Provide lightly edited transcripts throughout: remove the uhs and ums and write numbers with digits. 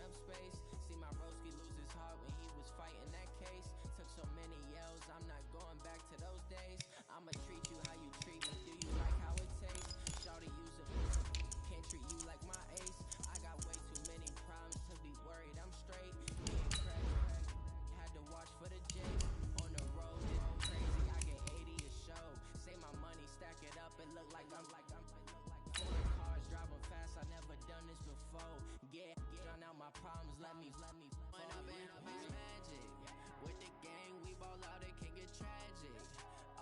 up space. See my broski lose his heart when he was fighting that case. Took so many yells, I'm not going back to those days. I'ma treat you how you treat me. Do you like how it tastes? Shawty use a can't treat you like my ace. I got way too many problems to be worried. I'm straight. Me and Craig had to watch for the J. On the road, it's crazy. I get 80 a show. Say my money, stack it up, and look like I'm foreign cars driving fast. I never done this before. Get drown out my problems. Let me. When I've been magic with the gang, we ball out. It can get tragic.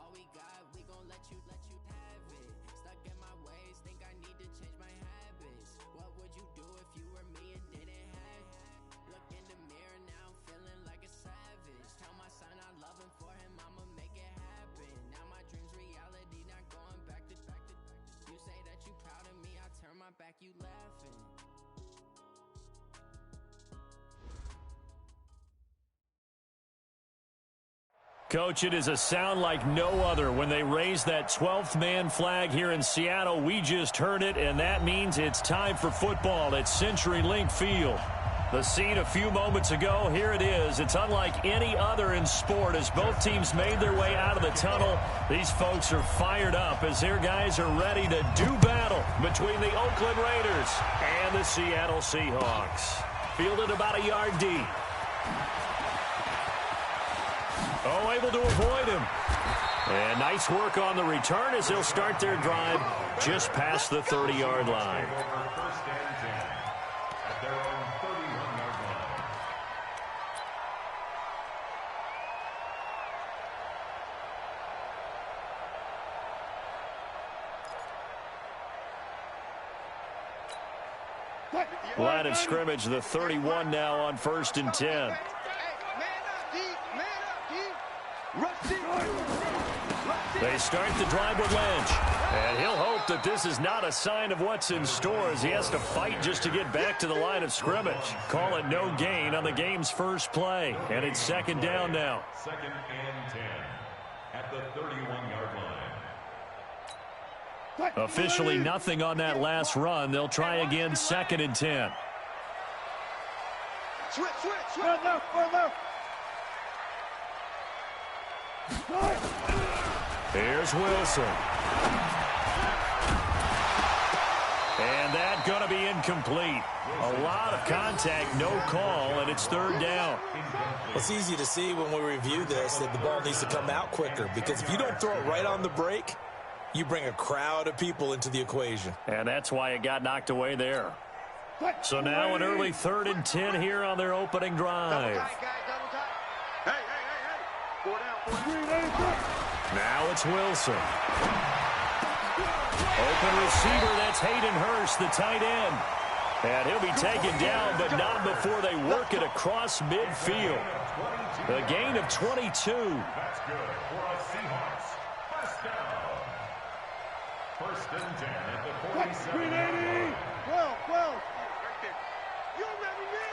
All we got, we gon' let you have it. Stuck in my ways, think I need to change my habits. What would you do if you were me and didn't have it? Look in the mirror now, I'm feeling like a savage. Tell my son I love him, for him I'ma make it happen. Now my dreams reality, not going back to. You say that you proud of me, I turn my back, you laughing. Coach, it is a sound like no other when they raise that 12th man flag here in Seattle. We just heard it, and that means it's time for football at CenturyLink Field. The scene a few moments ago, here it is. It's unlike any other in sport as both teams made their way out of the tunnel. These folks are fired up as their guys are ready to do battle between the Oakland Raiders and the Seattle Seahawks. Fielded about a yard deep. Oh, able to avoid him. And nice work on the return as they'll start their drive just past the 30-yard line. First and 10 at their own 31-yard line. Line of scrimmage, the 31 now on 1st and 10. They start the drive with Lynch. And he'll hope that this is not a sign of what's in store as he has to fight just to get back to the line of scrimmage. Call it no gain on the game's first play. And it's 2nd down now. 2nd and 10 at the 31-yard line. Officially nothing on that last run. They'll try again 2nd and 10. Switch. Here's Wilson. And that's going to be incomplete. A lot of contact, no call, and it's 3rd down. It's easy to see when we review this that the ball needs to come out quicker, because if you don't throw it right on the break, you bring a crowd of people into the equation. And that's why it got knocked away there. So now an early 3rd and 10 here on their opening drive. Now it's Wilson. Open receiver, that's Hayden Hurst, the tight end. And he'll be taken down, but not before they work it across midfield. A gain of 22. That's good for a Seahawks. First down. 1st and 10 at the 47-yard line. Well. You remember me?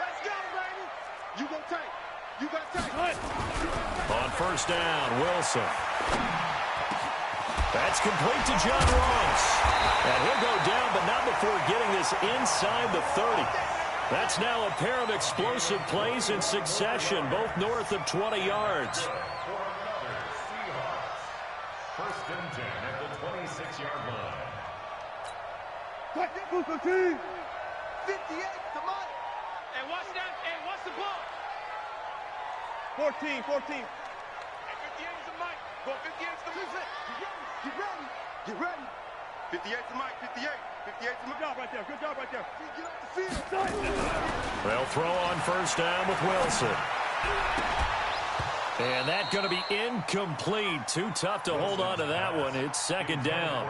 Let's go, baby. You got tight. On 1st down, Wilson. That's complete to John Ross. And he'll go down, but not before getting this inside the 30. That's now a pair of explosive plays in succession, both north of 20 yards. For another Seahawks. 1st and 10 at the 26-yard line. 58, come on. And watch that, and watch the ball. 14. And 58 is the mic. Go 58 is the mic. Get ready. 58 to Mike, 58 to Mike. Good job right there. Get up the field. They'll throw on 1st down with Wilson. And that's going to be incomplete. Too tough to hold on to that one. It's 2nd down.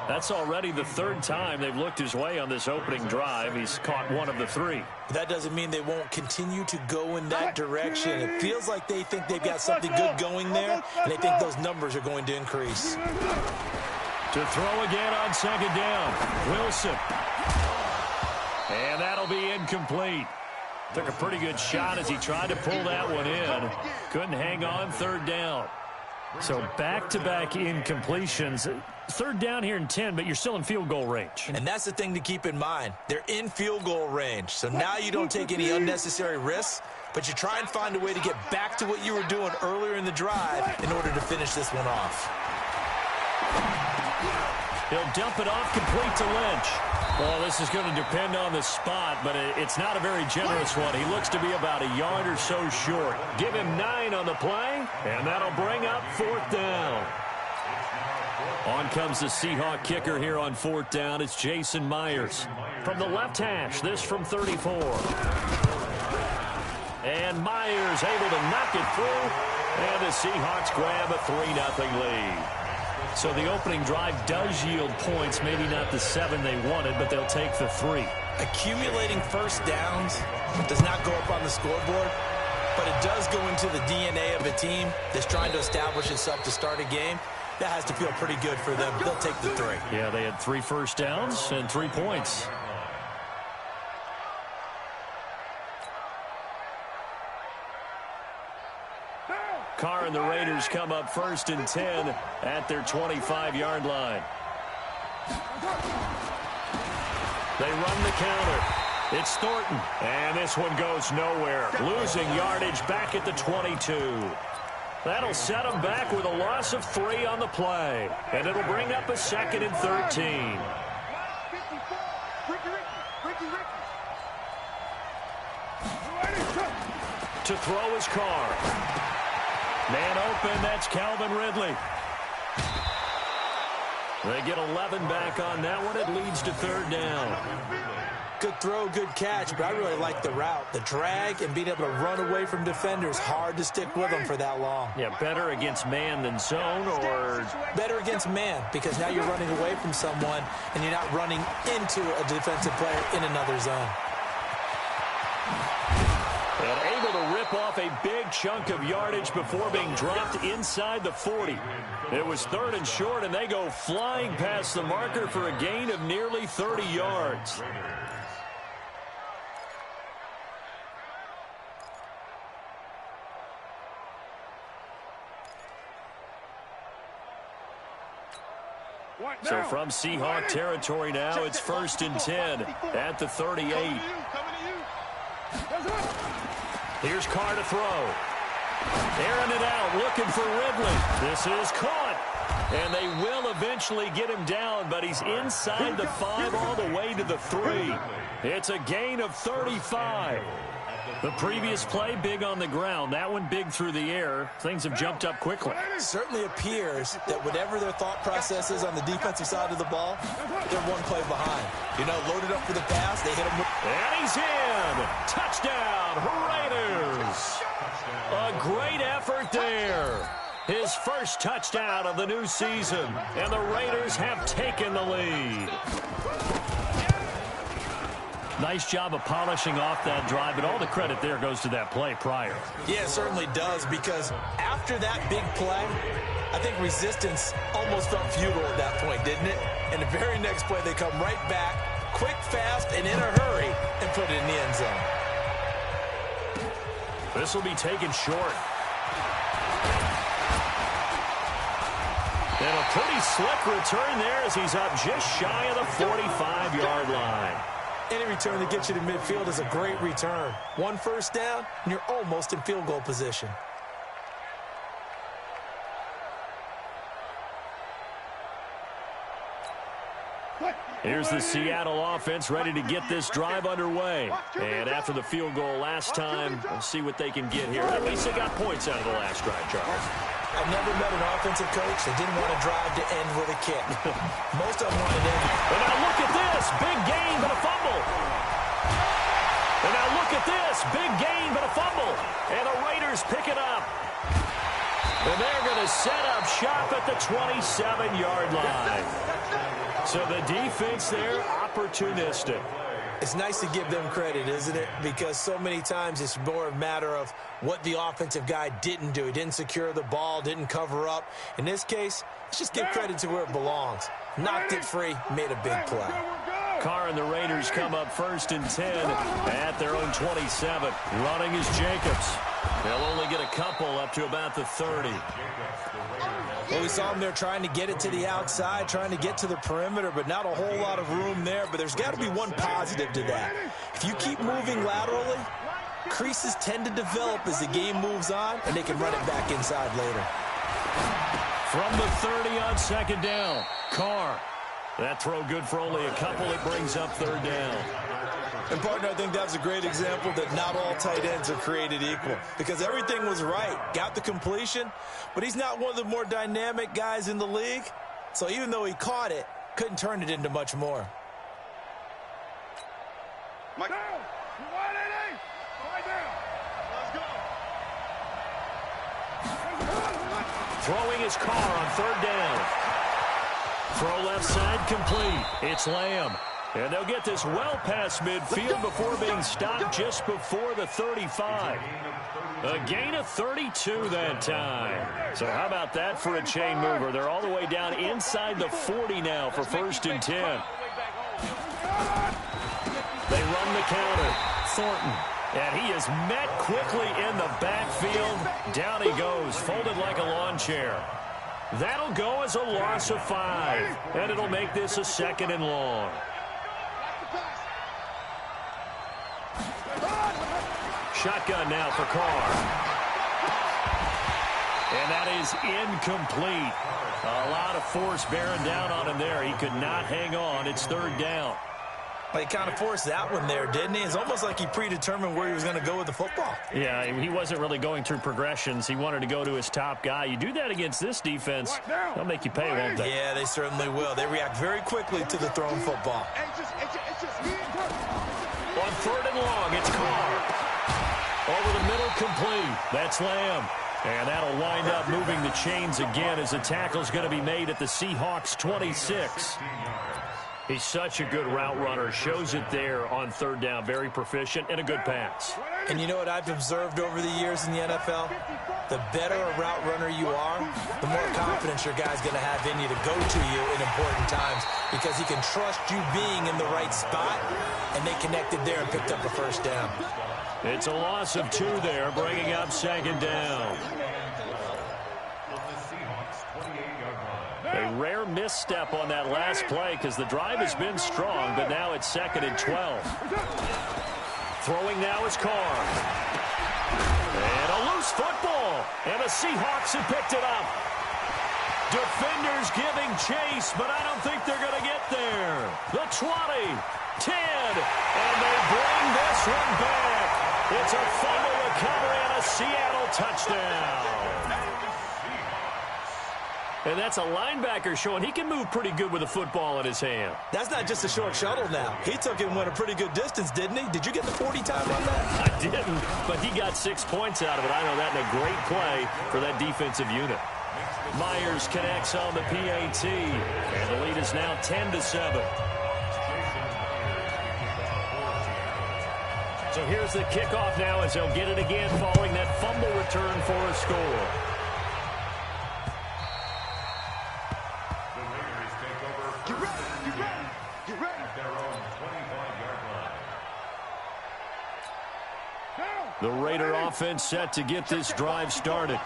That's already the 3rd time they've looked his way on this opening drive. He's caught one of the 3. That doesn't mean they won't continue to go in that direction. It feels like they think they've got something good going there, and they think those numbers are going to increase. To throw again on 2nd down, Wilson. And that'll be incomplete. Took a pretty good shot as he tried to pull that one in. Couldn't hang on 3rd down. So back-to-back incompletions. Third down here in 10, but you're still in field goal range. And that's the thing to keep in mind. They're in field goal range. So now you don't take any unnecessary risks, but you try and find a way to get back to what you were doing earlier in the drive in order to finish this one off. He'll dump it off complete to Lynch. Well, this is going to depend on the spot, but it's not a very generous one. He looks to be about a yard or so short. Give him 9 on the play, and that'll bring up 4th down. On comes the Seahawk kicker here on 4th down. It's Jason Myers. From the left hash, this from 34. And Myers able to knock it through, and the Seahawks grab a 3-0 lead. So the opening drive does yield points, maybe not the 7 they wanted, but they'll take the 3. Accumulating first downs does not go up on the scoreboard, but it does go into the DNA of a team that's trying to establish itself to start a game. That has to feel pretty good for them. They'll take the 3. Yeah, they had 3 first downs and 3 points. Carr and the Raiders come up 1st and 10 at their 25-yard line. They run the counter. It's Thornton, and this one goes nowhere. Losing yardage back at the 22. That'll set them back with a loss of 3 on the play, and it'll bring up a 2nd and 13. To throw is Carr. Man open, that's Calvin Ridley. They get 11 back on that one. It leads to 3rd down. Good throw, good catch, but I really like the route. The drag and being able to run away from defenders, hard to stick with them for that long. Yeah, better against man than zone, or better against man, because now you're running away from someone and you're not running into a defensive player in another zone. And able to rip off a big chunk of yardage before being dropped inside the 40. It was 3rd and short, and they go flying past the marker for a gain of nearly 30 yards. So from Seahawk territory now, it's 1st and 10 at the 38. Here's Carr to throw. Airing it out, looking for Ridley. This is caught. And they will eventually get him down, but he's inside the 5 all the way to the 3. It's a gain of 35. The previous play, big on the ground. That one big through the air. Things have jumped up quickly. It certainly appears that whatever their thought process is on the defensive side of the ball, they're one play behind. You know, loaded up for the pass, they hit him with... And he's in! Touchdown, Raiders! A great effort there. His first touchdown of the new season, and the Raiders have taken the lead. Nice job of polishing off that drive, but all the credit there goes to that play prior. Yeah, it certainly does, because after that big play, I think resistance almost felt futile at that point, didn't it? And the very next play, they come right back, quick, fast, and in a hurry, and put it in the end zone. This will be taken short. And a pretty slick return there as he's up just shy of the 45-yard line. Any return that gets you to midfield is a great return. 1 first down, and you're almost in field goal position. Here's the Seattle offense ready to get this drive underway. And after the field goal last time, we'll see what they can get here. At least they got points out of the last drive, Charles. I've never met an offensive coach that didn't want a drive to end with a kick. Most of them wanted to end. And now look at this. Big gain, but a fumble. And now look at this. Big gain, but a fumble. And the Raiders pick it up. And they're going to set up shop at the 27-yard line. So the defense there, opportunistic. It's nice to give them credit, isn't it? Because so many times it's more a matter of what the offensive guy didn't do. He didn't secure the ball, didn't cover up. In this case, let's just give credit to where it belongs. Knocked it free, made a big play. Carr and the Raiders come up 1st and 10 at their own 27. Running is Jacobs. They'll only get a couple up to about the 30. Well, we saw him there trying to get it to the outside, trying to get to the perimeter, but not a whole lot of room there. But there's got to be one positive to that. If you keep moving laterally, creases tend to develop as the game moves on, and they can run it back inside later. From the 30 on 2nd down, Carr. That throw good for only a couple. It brings up 3rd down. And, partner, I think that's a great example that not all tight ends are created equal, because everything was right. Got the completion, but he's not one of the more dynamic guys in the league. So even though he caught it, couldn't turn it into much more. Mike. Throwing his Carr on 3rd down. Throw left side complete. It's Lamb. And they'll get this well past midfield before being stopped just before the 35. A gain of 32 that time. So how about that for a chain mover? They're all the way down inside the 40 now for 1st and 10. They run the counter. Thornton. And he is met quickly in the backfield. Down he goes, folded like a lawn chair. That'll go as a loss of 5. And it'll make this a 2nd and long. Shotgun now for Carr. And that is incomplete. A lot of force bearing down on him there. He could not hang on. It's 3rd down. Well, he kind of forced that one there, didn't he? It's almost like he predetermined where he was going to go with the football. Yeah, he wasn't really going through progressions. He wanted to go to his top guy. You do that against this defense, they'll make you pay, won't they? Yeah, they certainly will. They react very quickly to the thrown football. On 3rd and long, it's Carr. Over the middle, complete. That's Lamb. And that'll wind up moving the chains again as the tackle's going to be made at the Seahawks 26. He's such a good route runner. Shows it there on 3rd down. Very proficient and a good pass. And you know what I've observed over the years in the NFL? The better a route runner you are, the more confidence your guy's going to have in you to go to you in important times, because he can trust you being in the right spot, and they connected there and picked up a 1st down. It's a loss of 2 there, bringing up 2nd down. A rare misstep on that last play because the drive has been strong, but now it's 2nd and 12. Throwing now is Carr. And a loose football. And the Seahawks have picked it up. Defenders giving chase, but I don't think they're going to get there. The 20, 10, and they bring this one back. It's a fumble recovery and a Seattle touchdown. And that's a linebacker showing he can move pretty good with a football in his hand. That's not just a short shuttle now. He took it and went a pretty good distance, didn't he? Did you get the 40 time on that? I didn't, but he got 6 points out of it. I know that in a great play for that defensive unit. Myers connects on the PAT, and the lead is now 10-7. So here's the kickoff now as they'll get it again following that fumble return for a score. The Raider offense set to get this drive started.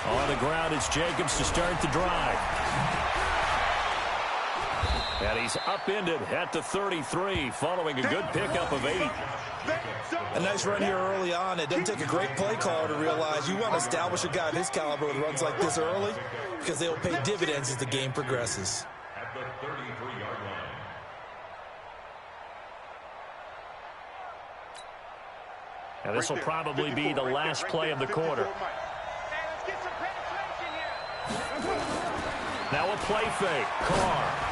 On the ground, it's Jacobs to start the drive. And he's upended at the 33, following a good pickup of 8. A nice run here early on. It doesn't take a great play caller to realize you want to establish a guy of his caliber with runs like this early, because they'll pay dividends as the game progresses. At the 33-yard line. And this will probably be the last play of the quarter. Now a play fake. Carr.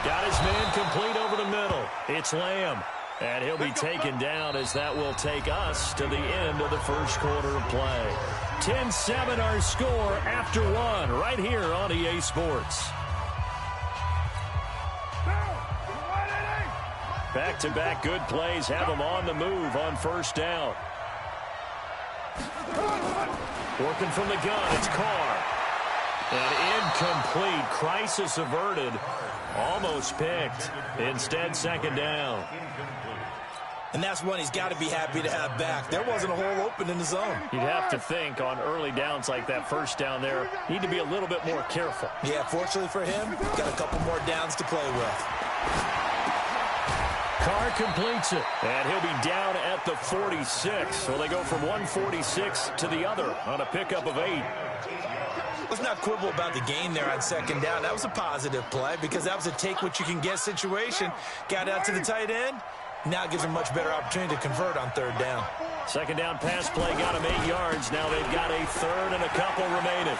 Got his man complete over the middle. It's Lamb. And he'll be taken down as that will take us to the end of the first quarter of play. 10-7 our score after 1 right here on EA Sports. Back-to-back good plays have them on the move on 1st down. Working from the gun, it's Carr. And incomplete. Crisis averted. Almost picked. Instead, second down. And that's one he's got to be happy to have back. There wasn't a hole open in the zone. You'd have to think on early downs like that first down there, need to be a little bit more careful. Yeah, fortunately for him, got a couple more downs to play with. Carr completes it, and he'll be down at the 46. So they go from 146 to the other on a pickup of 8. Let's not quibble about the gain there on second down. That was a positive play because that was a take-what-you-can-get situation. Got out to the tight end. Now gives them a much better opportunity to convert on third down. Second down pass play got them 8 yards. Now they've got a third and a couple remaining.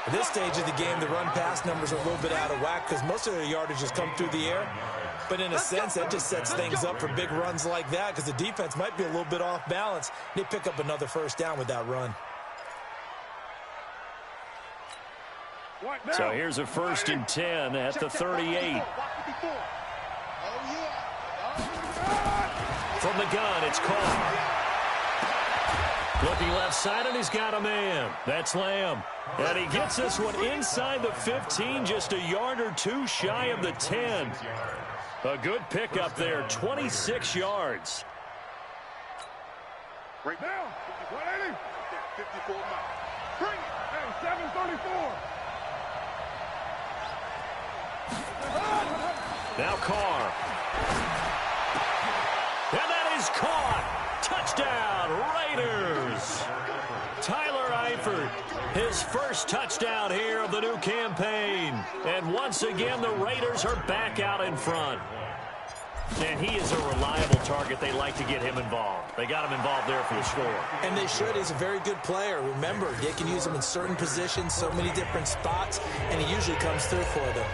At this stage of the game, the run-pass numbers are a little bit out of whack because most of their yardage has come through the air. But in a sense, that just sets things up for big runs like that because the defense might be a little bit off balance. They pick up another first down with that run. So here's a 1st and 10 at the 38. From the gun, it's Carr. Looking left side, and he's got a man. That's Lamb. And he gets this one inside the 15, just a yard or two shy of the 10. A good pickup there, 26 yards. Right now, 180. 54 miles. Bring it. Hey, 734. Now Carr. And that is caught. Touchdown, Raiders. Tyler Eifert, his first touchdown here of the new campaign. And once again, the Raiders are back out in front. And he is a reliable target. They like to get him involved. They got him involved there for the score. And they should. He's a very good player. Remember, they can use him in certain positions, so many different spots, and he usually comes through for them.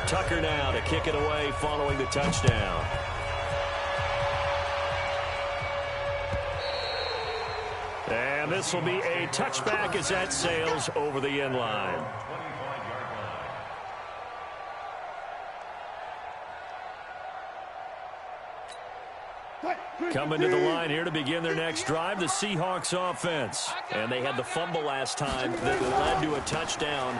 Tucker now to kick it away following the touchdown. And this will be a touchback as that sails over the end line. Coming to the line here to begin their next drive, the Seahawks offense. And they had the fumble last time that led to a touchdown.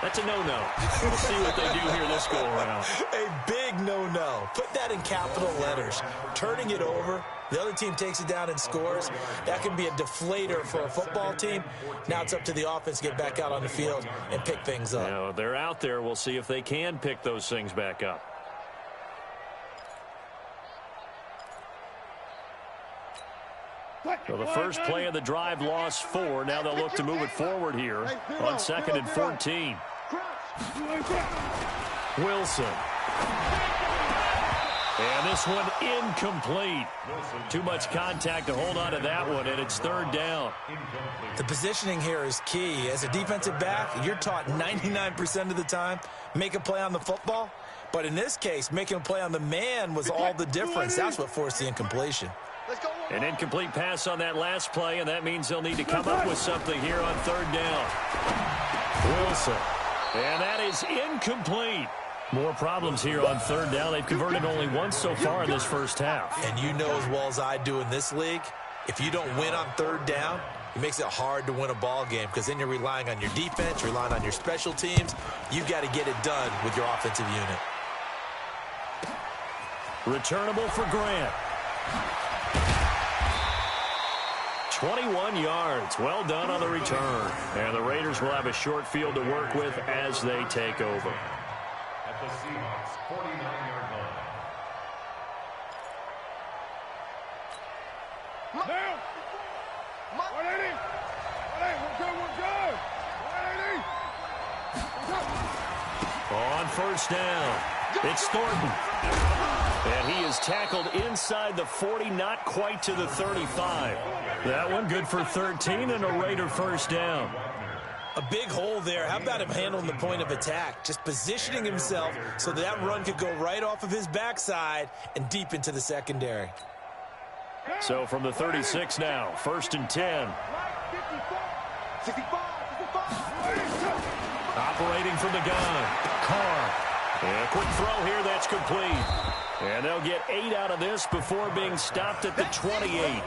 That's a no-no. We'll see what they do here this go-around. A big no-no. Put that in capital letters. Turning it over, the other team takes it down and scores. That can be a deflator for a football team. Now it's up to the offense to get back out on the field and pick things up. Now, they're out there. We'll see if they can pick those things back up. So the first play of the drive lost 4. Now they'll look to move it forward here on 2nd and 14. Wilson. And this one incomplete. Too much contact to hold on to that one, and it's 3rd down. The positioning here is key. As a defensive back, you're taught 99% of the time, make a play on the football. But in this case, making a play on the man was all the difference. That's what forced the incompletion. An incomplete pass on that last play, and that means they'll need to come up with something here on 3rd down. Wilson. And that is incomplete. More problems here on 3rd down. They've converted only once so far in this first half. And you know as well as I do in this league, if you don't win on 3rd down, it makes it hard to win a ball game because then you're relying on your defense, relying on your special teams. You've got to get it done with your offensive unit. Returnable for Grant. 21 yards. Well done on the return. And the Raiders will have a short field to work with as they take over. At the Seahawks 49-yard line. Down. 180. 180. On 1st down, it's Thornton. And he is tackled inside the 40, not quite to the 35. That one good for 13 and a Raider 1st down. A big hole there. How about him handling the point of attack? Just positioning himself so that run could go right off of his backside and deep into the secondary. So from the 36 now, 1st and 10. 65. Operating from the gun, Carr. And a quick throw here, that's complete. And they'll get 8 out of this before being stopped at the 28.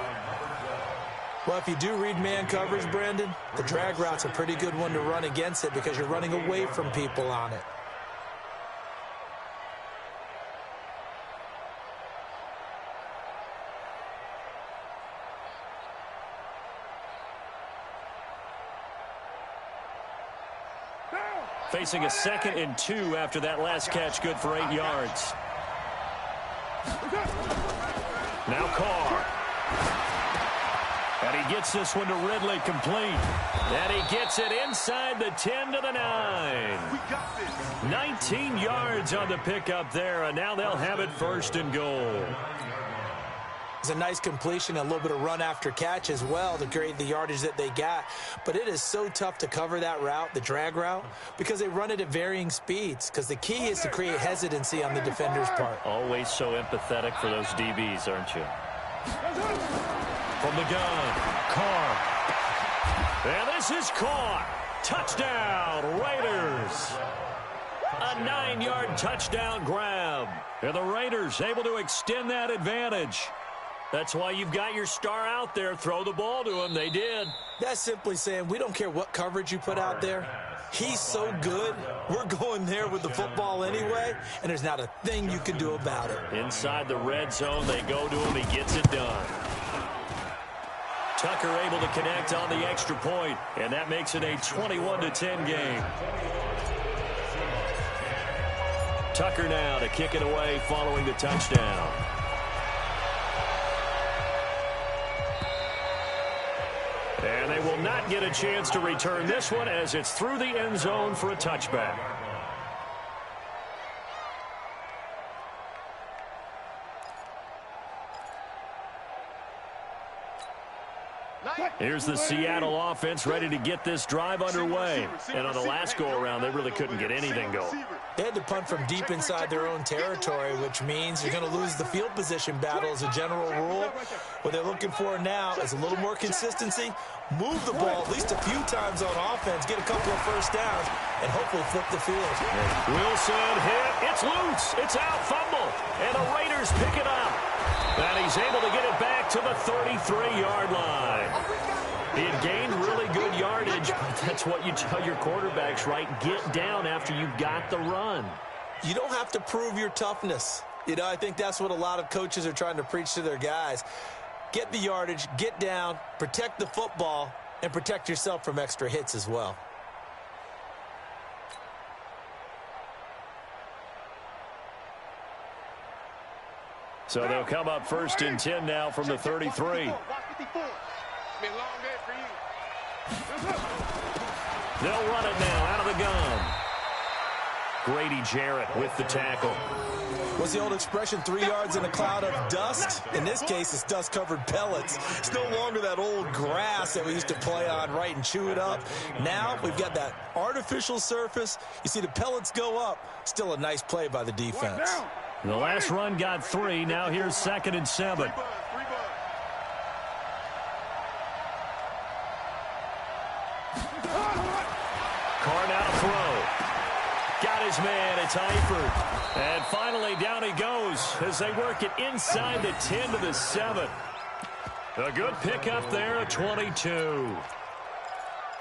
Well, if you do read man coverage, Brandon, the drag route's a pretty good one to run against it because you're running away from people on it. Facing a 2nd and 2 after that last catch, good for 8 yards. Now Carr. And he gets this one to Ridley complete. And he gets it inside the 10 to the 9. We got this. 19 yards on the pickup there, and now they'll have it 1st and goal. It's a nice completion, a little bit of run after catch as well to create the yardage that they got. But it is so tough to cover that route, the drag route, because they run it at varying speeds. Because the key is to create hesitancy on the defender's part. Always so empathetic for those DBs, aren't you? From the gun, Carr. And this is caught. Touchdown, Raiders. A 9-yard touchdown grab. And the Raiders able to extend that advantage. That's why you've got your star out there. Throw the ball to him. They did. That's simply saying we don't care what coverage you put out there. He's so good, we're going there with the football anyway, and there's not a thing you can do about it. Inside the red zone, they go to him. He gets it done. Tucker able to connect on the extra point, and that makes it a 21-10 game. Tucker now to kick it away following the touchdown. And they will not get a chance to return this one as it's through the end zone for a touchback. Here's the Seattle offense ready to get this drive underway. And on the last go-around, they really couldn't get anything going. They had to punt from deep inside their own territory, which means you're going to lose the field position battle as a general rule. What they're looking for now is a little more consistency, move the ball at least a few times on offense, get a couple of first downs, and hopefully flip the field. Wilson hit. It's loose. It's out. Fumble. And the Raiders pick it up. And he's able to get it back to the 33-yard line. He had gained really good yardage, but that's what you tell your quarterbacks, right? Get down after you got the run. You don't have to prove your toughness. You know, I think that's what a lot of coaches are trying to preach to their guys. Get the yardage, get down, protect the football, and protect yourself from extra hits as well. So they'll come up 1st and 10 now from the 33. They'll run it now out of the gun. Grady Jarrett with the tackle. What's the old expression, 3 yards in a cloud of dust? In this case, it's dust-covered pellets. It's no longer that old grass that we used to play on, right, and chew it up. Now we've got that artificial surface. You see the pellets go up. Still a nice play by the defense. The last run got 3. Now here's 2nd and 7. Carr now to throw. Got his man. It's Eifert. And finally down he goes as they work it inside the 10 to the 7. A good pickup there at 22.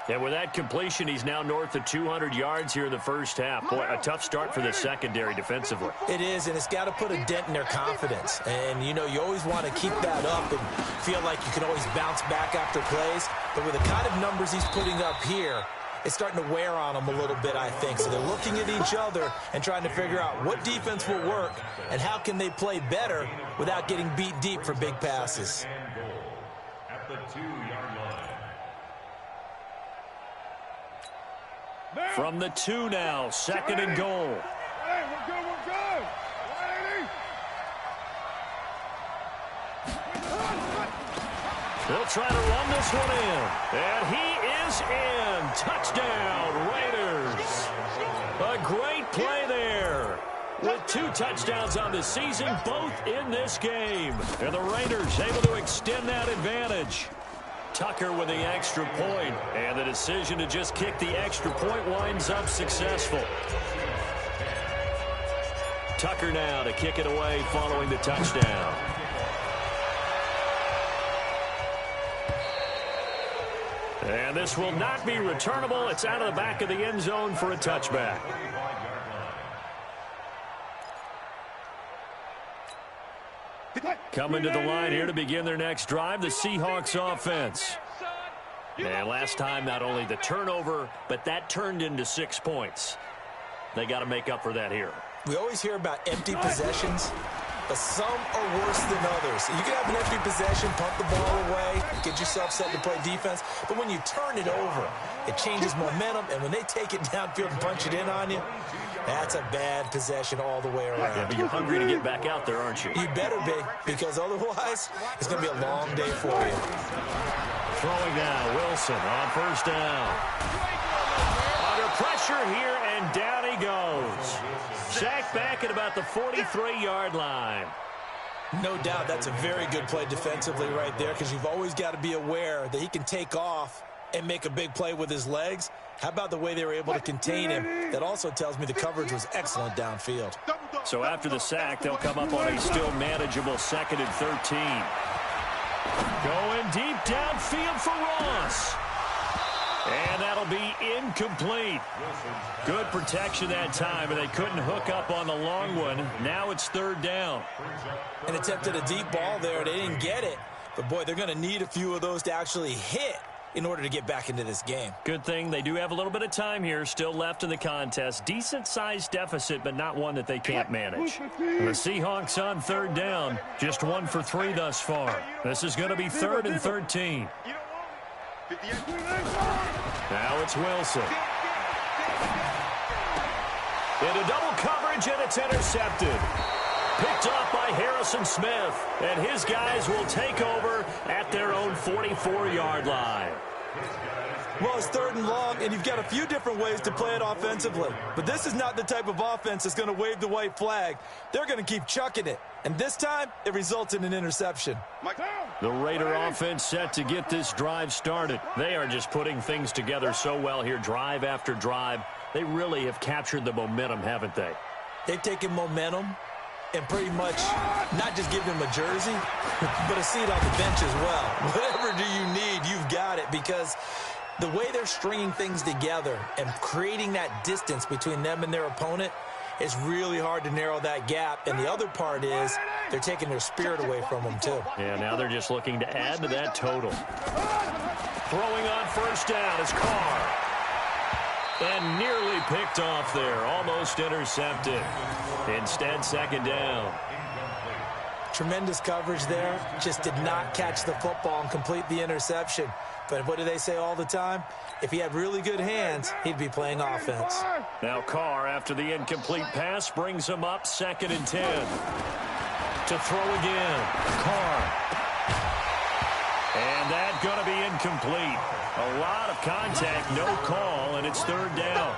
And with that completion, he's now north of 200 yards here in the first half. Boy, a tough start for the secondary defensively. It is, and it's got to put a dent in their confidence. And, you know, you always want to keep that up and feel like you can always bounce back after plays. But with the kind of numbers he's putting up here, it's starting to wear on them a little bit, I think. So they're looking at each other and trying to figure out what defense will work and how can they play better without getting beat deep for big passes. At the 2-yard line. From the 2 now, 2nd and goal. Hey, we're good, we're good. 180. They'll try to run this one in. And he is in. Touchdown, Raiders. A great play there. With 2 touchdowns on the season, both in this game. And the Raiders able to extend that advantage. Tucker with the extra point, and the decision to just kick the extra point winds up successful. Tucker now to kick it away following the touchdown. And this will not be returnable. It's out of the back of the end zone for a touchback. Coming to the line here to begin their next drive, the Seahawks offense. And last time, not only the turnover, but that turned into 6 points. They got to make up for that here. We always hear about empty possessions, but some are worse than others. You can have an empty possession, pump the ball away, get yourself set to play defense, but when you turn it over, it changes momentum, and when they take it downfield and punch it in on you, that's a bad possession all the way around. Yeah, but you're hungry to get back out there, aren't you? You better be, because otherwise, it's going to be a long day for you. Throwing now, Wilson on first down. Under pressure here, and down he goes. Sacked back at about the 43-yard line. No doubt that's a very good play defensively right there, because you've always got to be aware that he can take off and make a big play with his legs. How about the way they were able to contain him? That also tells me the coverage was excellent downfield. So after the sack, they'll come up on a still manageable 2nd and 13. Going deep downfield for Ross. And that'll be incomplete. Good protection that time, and they couldn't hook up on the long one. Now it's 3rd down. And attempted a deep ball there. They didn't get it. But, boy, they're going to need a few of those to actually hit in order to get back into this game. Good thing they do have a little bit of time here still left in the contest. Decent-sized deficit, but not one that they can't manage. The Seahawks on 3rd down, just 1 for 3 thus far. This is going to be 3rd and 13. Now it's Wilson. Into double coverage, and it's intercepted. Picked off by Harrison Smith, and his guys will take over at their own 44-yard line. Well, it's 3rd and long, and you've got a few different ways to play it offensively. But this is not the type of offense that's going to wave the white flag. They're going to keep chucking it. And this time, it results in an interception. The Raider offense set to get this drive started. They are just putting things together so well here, drive after drive. They really have captured the momentum, haven't they? They've taken momentum and pretty much not just give him a jersey, but a seat on the bench as well. Whatever do you need, you've got it, because the way they're stringing things together and creating that distance between them and their opponent, it's really hard to narrow that gap. And the other part is they're taking their spirit away from them, too. Yeah, now they're just looking to add to that total. Throwing on first down is Carr. And nearly picked off there, almost intercepted. Instead, 2nd down. Tremendous coverage there. Just did not catch the football and complete the interception. But what do they say all the time? If he had really good hands, he'd be playing offense. Now Carr, after the incomplete pass, brings him up 2nd and 10. To throw again. Carr. And that's going to be incomplete. A lot of contact, no call, and it's 3rd down.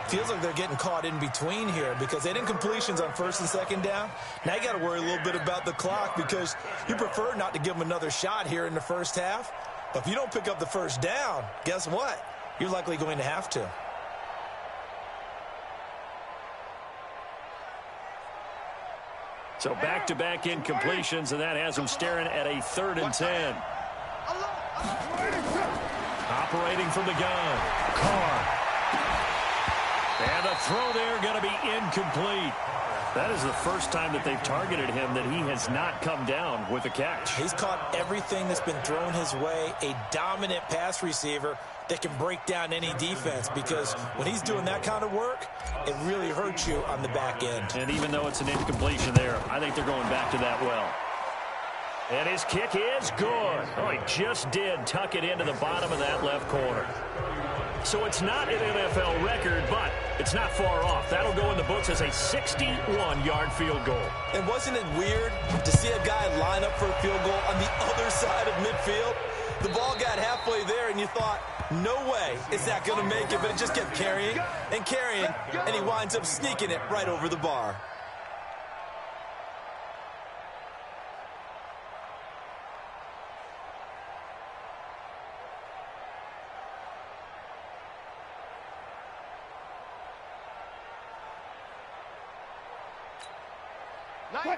Feels like they're getting caught in between here, because they had incompletions on 1st and 2nd down. Now you got to worry a little bit about the clock, because you prefer not to give them another shot here in the first half. But if you don't pick up the first down, guess what? You're likely going to have to. So back-to-back incompletions, and that has them staring at a 3rd and 10. Operating from the gun, Carr. And the throw there going to be incomplete. That is the first time that they've targeted him that he has not come down with a catch. He's caught everything that's been thrown his way. A dominant pass receiver that can break down any defense, because when he's doing that kind of work, it really hurts you on the back end. And even though it's an incompletion there, I think they're going back to that well. And his kick is good. Oh, he just did tuck it into the bottom of that left corner. So it's not an NFL record, but it's not far off. That'll go in the books as a 61-yard field goal. And wasn't it weird to see a guy line up for a field goal on the other side of midfield? The ball got halfway there, and you thought, no way is that going to make it, but it just kept carrying and carrying, and he winds up sneaking it right over the bar.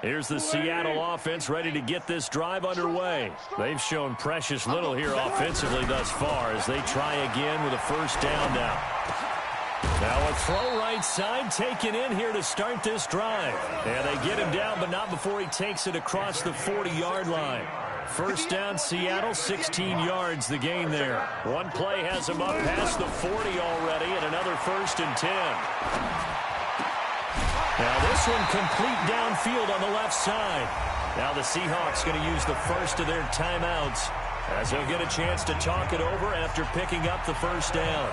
Here's the Seattle offense ready to get this drive underway. They've shown precious little here offensively thus far as they try again with a first down now. Now a throw right side taken in here to start this drive. And they get him down, but not before he takes it across the 40-yard line. First down, Seattle, 16 yards the gain there. One play has him up past the 40 already, and another 1st and 10. Now this one complete downfield on the left side. Now the Seahawks going to use the first of their timeouts as they'll get a chance to talk it over after picking up the first down.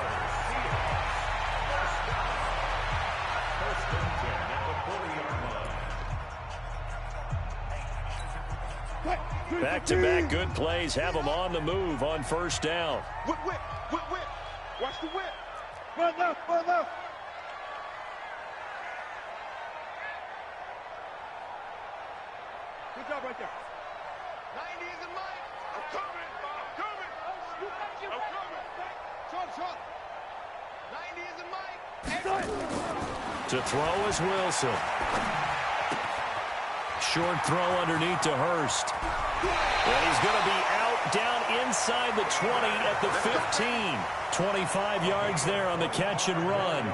Back-to-back good plays have them on the move on first down. Whip. Watch the whip. Run left. Good job right there. 90 is in line. I'm coming. Short. 90 is in line. To throw is Wilson. Short throw underneath to Hurst. And he's going to be out down inside the 20 at the 15. 25 yards there on the catch and run.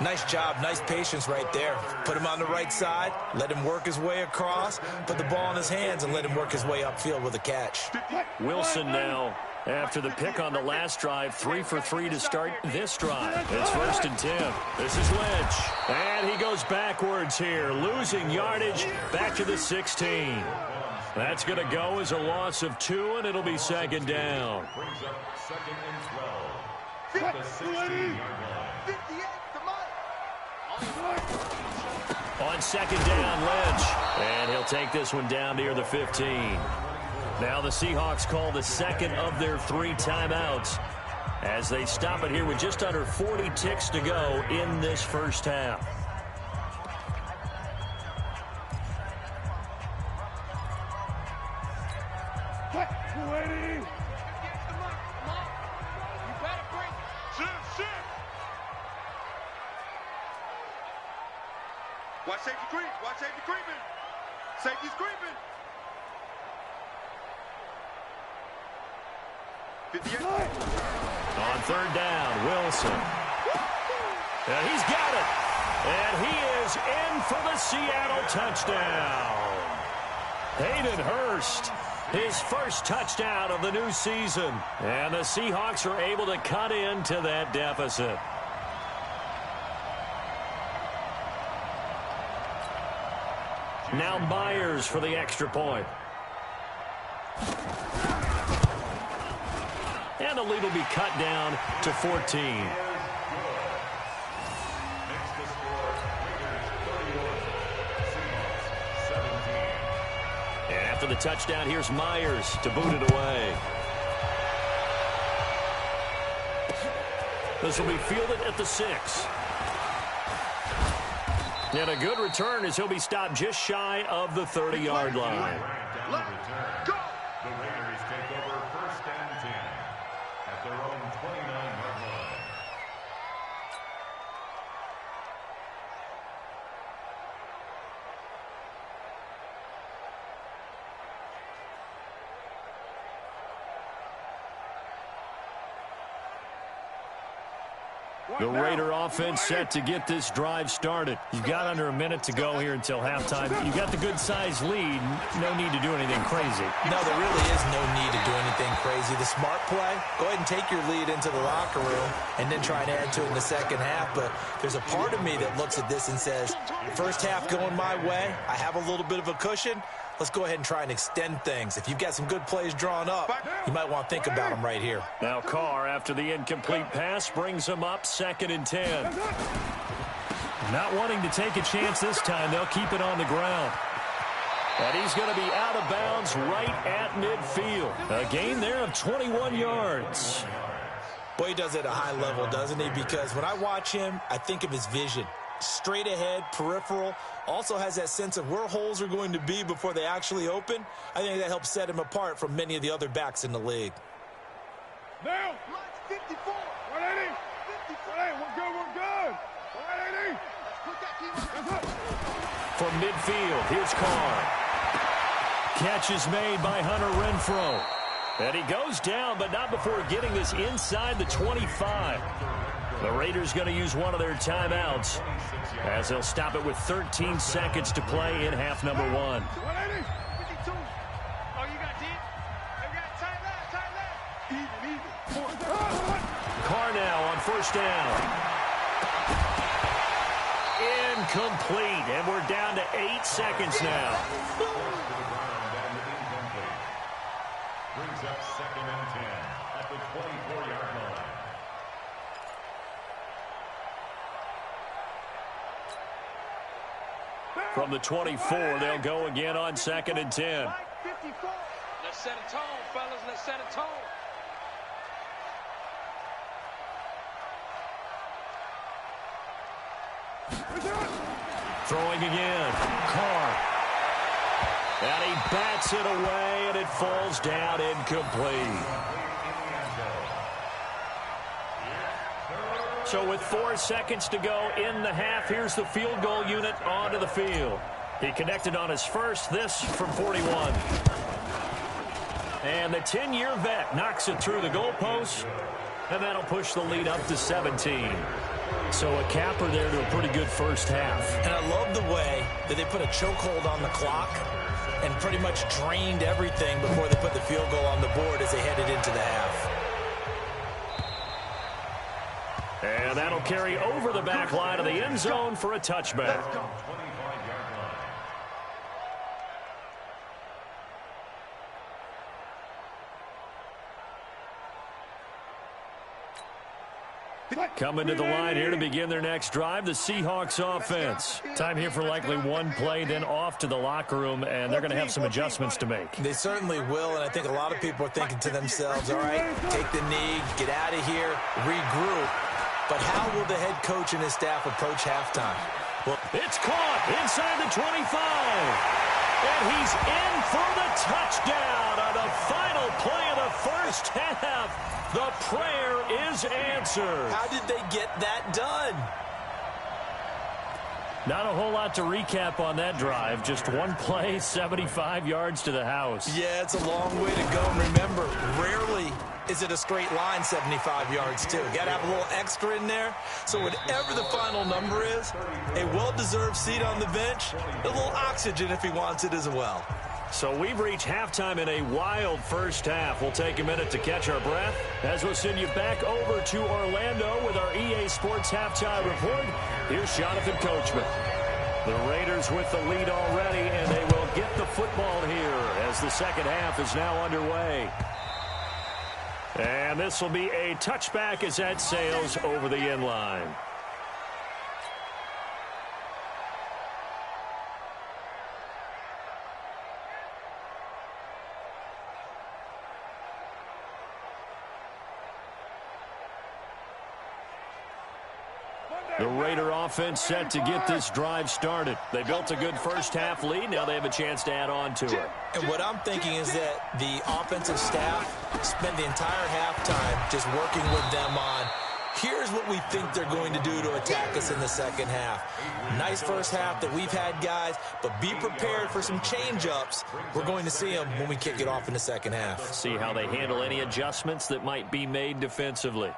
Nice job, nice patience right there. Put him on the right side, let him work his way across, put the ball in his hands, and let him work his way upfield with a catch. Wilson now, after the pick on the last drive, 3 for 3 to start this drive. It's 1st and 10. This is Lynch. And he goes backwards here, losing yardage back to the 16. That's going to go as a loss of 2, and it'll be 2nd down. Brings up 2nd and 12. At the 16-yard line. On 2nd down, Lynch. And he'll take this one down near the 15. Now the Seahawks call the 2nd of their 3 timeouts as they stop it here with just under 40 ticks to go in this first half. Watch safety creep. Watch safety creeping. Safety's creeping. 58. On 3rd down, Wilson. And he's got it. And he is in for the Seattle touchdown. Hayden Hurst, his first touchdown of the new season. And the Seahawks are able to cut into that deficit. Now Myers for the extra point. And the lead will be cut down to 14. And after the touchdown, here's Myers to boot it away. This will be fielded at the 6. And a good return as he'll be stopped just shy of the 30-yard line. Go! The Raiders take over 1st and 10 at their own 29-yard line. The Raider offense set to get this drive started. You've got under a minute to go here until halftime. You've got the good-sized lead. No need to do anything crazy. No, there really is no need to do anything crazy. The smart play, go ahead and take your lead into the locker room and then try and add to it in the second half. But there's a part of me that looks at this and says, first half going my way, I have a little bit of a cushion. Let's go ahead and try and extend things. If you've got some good plays drawn up, you might want to think about them right here. Now Carr, after the incomplete pass, brings him up 2nd and 10. Not wanting to take a chance this time, they'll keep it on the ground. And he's going to be out of bounds right at midfield. A gain there of 21 yards. Boy, he does it at a high level, doesn't he? Because when I watch him, I think of his vision. Straight ahead, peripheral, also has that sense of where holes are going to be before they actually open. I think that helps set him apart from many of the other backs in the league. Now, 54. 180. 54. Hey, we're good. 180. Let's put that team on. from midfield. Here's Carr. Catch is made by Hunter Renfrow. And he goes down, but not before getting this inside the 25. The Raiders going to use one of their timeouts as they'll stop it with 13 seconds to play in half number 1. 52. Oh, you got deep? You got tight left. Even. Carr now on first down. Incomplete, and we're down to 8 seconds now. Brings up 2nd and 10 at the 24-yard line. From the 24, they'll go again on 2nd and 10. 54. Let's set a tone, fellas. Let's set a tone. Throwing again. Carr. And he bats it away, and it falls down incomplete. So with 4 seconds to go in the half, here's the field goal unit onto the field. He connected on his first, this from 41. And the 10-year vet knocks it through the goalpost, and that'll push the lead up to 17. So a capper there to a pretty good first half. And I love the way that they put a chokehold on the clock and pretty much drained everything before they put the field goal on the board as they headed into the half. And that'll carry over the back line of the end zone for a touchback. Coming to the line here to begin their next drive, the Seahawks offense. Time here for likely one play, then off to the locker room, and they're going to have some adjustments to make. They certainly will, and I think a lot of people are thinking to themselves, all right, take the knee, get out of here, regroup. But how will the head coach and his staff approach halftime? Well, it's caught inside the 25. And he's in for the touchdown on the final play of the first half. The prayer is answered. How did they get that done? Not a whole lot to recap on that drive. Just one play, 75 yards to the house. Yeah, it's a long way to go. And remember, rarely is it a straight line 75 yards, too. Got to have a little extra in there. So whatever the final number is, a well-deserved seat on the bench, a little oxygen if he wants it as well. So we've reached halftime in a wild first half. We'll take a minute to catch our breath as we'll send you back over to Orlando with our EA Sports Halftime Report. Here's Jonathan Coachman. The Raiders with the lead already, and they will get the football here as the second half is now underway. And this will be a touchback as that sails over the end line. The Raider offense set to get this drive started. They built a good first half lead. Now they have a chance to add on to it. And what I'm thinking is that the offensive staff spent the entire halftime just working with them on, here's what we think they're going to do to attack us in the second half. Nice first half that we've had, guys, but be prepared for some change-ups. We're going to see them when we kick it off in the second half. See how they handle any adjustments that might be made defensively.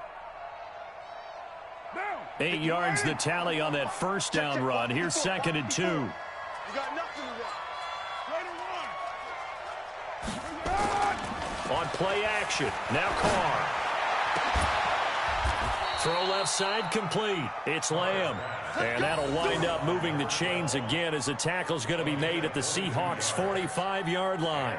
8 yards the tally on that first down run. Here's 2nd and 2. You got nothing to run. On play action. Now Carr. Throw left side complete. It's Lamb. And that'll wind up moving the chains again as the tackle's going to be made at the Seahawks 45-yard line.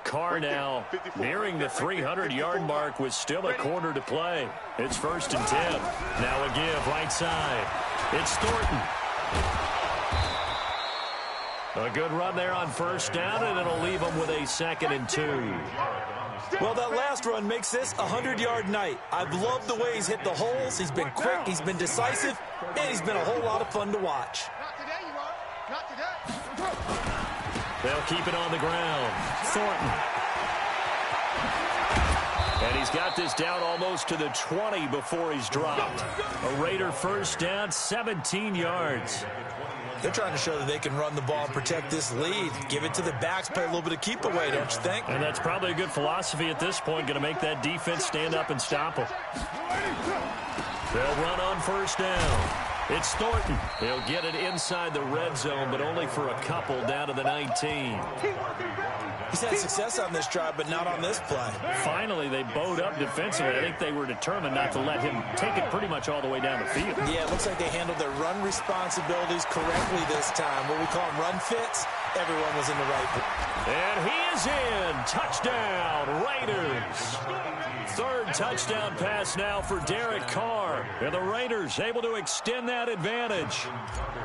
Carr now nearing the 300-yard mark with still a quarter to play. It's 1st and 10. Now a give right side. It's Thornton. A good run there on first down, and it'll leave them with a 2nd and 2. Well, that last run makes this a 100-yard night. I've loved the way he's hit the holes. He's been quick, he's been decisive, and he's been a whole lot of fun to watch. Not today, you are. Not today. They'll keep it on the ground. Thornton. And he's got this down almost to the 20 before he's dropped. A Raider first down, 17 yards. They're trying to show that they can run the ball and protect this lead. Give it to the backs, play a little bit of keep away, don't you think? And that's probably a good philosophy at this point, going to make that defense stand up and stop them. They'll run on first down. It's Thornton. He'll get it inside the red zone, but only for a couple down to the 19. He's had success on this drive, but not on this play. Finally, they bowed up defensively. I think they were determined not to let him take it pretty much all the way down the field. Yeah, it looks like they handled their run responsibilities correctly this time. What we call them run fits, everyone was in the right. And he is in. Touchdown, Raiders. Third touchdown pass now for Derek Carr. And the Raiders able to extend that advantage.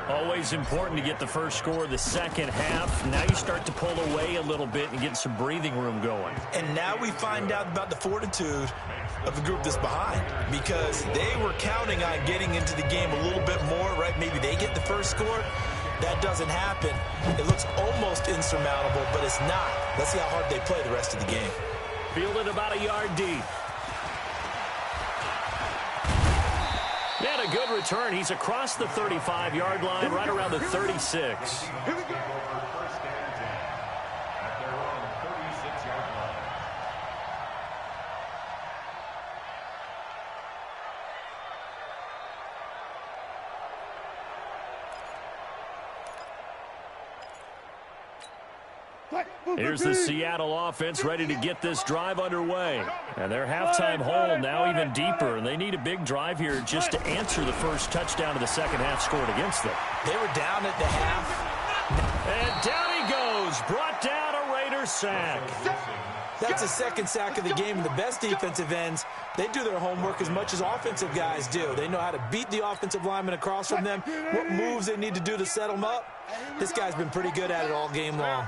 Always important to get the first score of the second half. Now you start to pull away a little bit and get some breathing room going. And now we find out about the fortitude of the group that's behind, because they were counting on getting into the game a little bit more, right? Maybe they get the first score. That doesn't happen. It looks almost insurmountable, but it's not. Let's see how hard they play the rest of the game. Fielded about a yard deep. And a good return. He's across the 35-yard line, right around the 36. Here we go. First and 10 at their own 36-yard line. Here's the Seattle offense ready to get this drive underway. And their halftime hole now even deeper. And they need a big drive here just to answer the first touchdown of the second half scored against them. They were down at the half. And down he goes. Brought down a Raiders sack. That's the second sack of the game. And the best defensive ends, they do their homework as much as offensive guys do. They know how to beat the offensive lineman across from them, what moves they need to do to set them up. This guy's been pretty good at it all game long.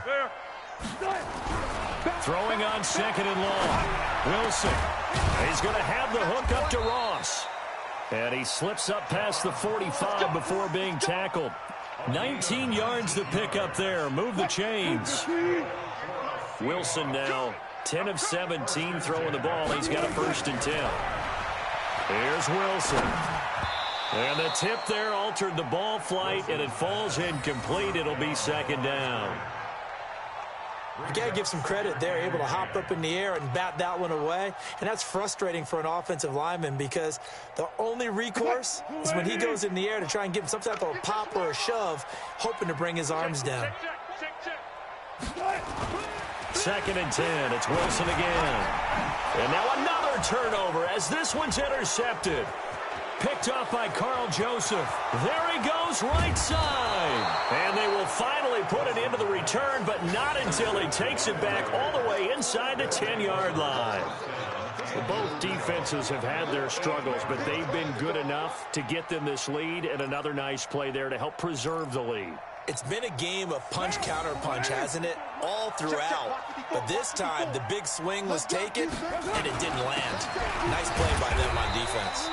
Throwing on second and long. Wilson. He's going to have the hook up to Ross. And he slips up past the 45 before being tackled. 19 yards to pick up there. Move the chains. Wilson now 10 of 17 throwing the ball. He's got a first and 10. Here's Wilson. And the tip there altered the ball flight, and it falls incomplete. It'll be second down. You got to give some credit there, able to hop up in the air and bat that one away. And that's frustrating for an offensive lineman, because the only recourse is when he goes in the air to try and give some type of a pop or a shove, hoping to bring his arms down. Second and 10. It's Wilson again. And now another turnover as this one's intercepted. Picked off by Carl Joseph. There he goes, right side. And they will finally put it into the return, but not until he takes it back all the way inside the 10-yard line. Well, both defenses have had their struggles, but they've been good enough to get them this lead, and another nice play there to help preserve the lead. It's been a game of punch-counter-punch, hasn't it? All throughout. But this time, the big swing was taken, and it didn't land. Nice play by them on defense.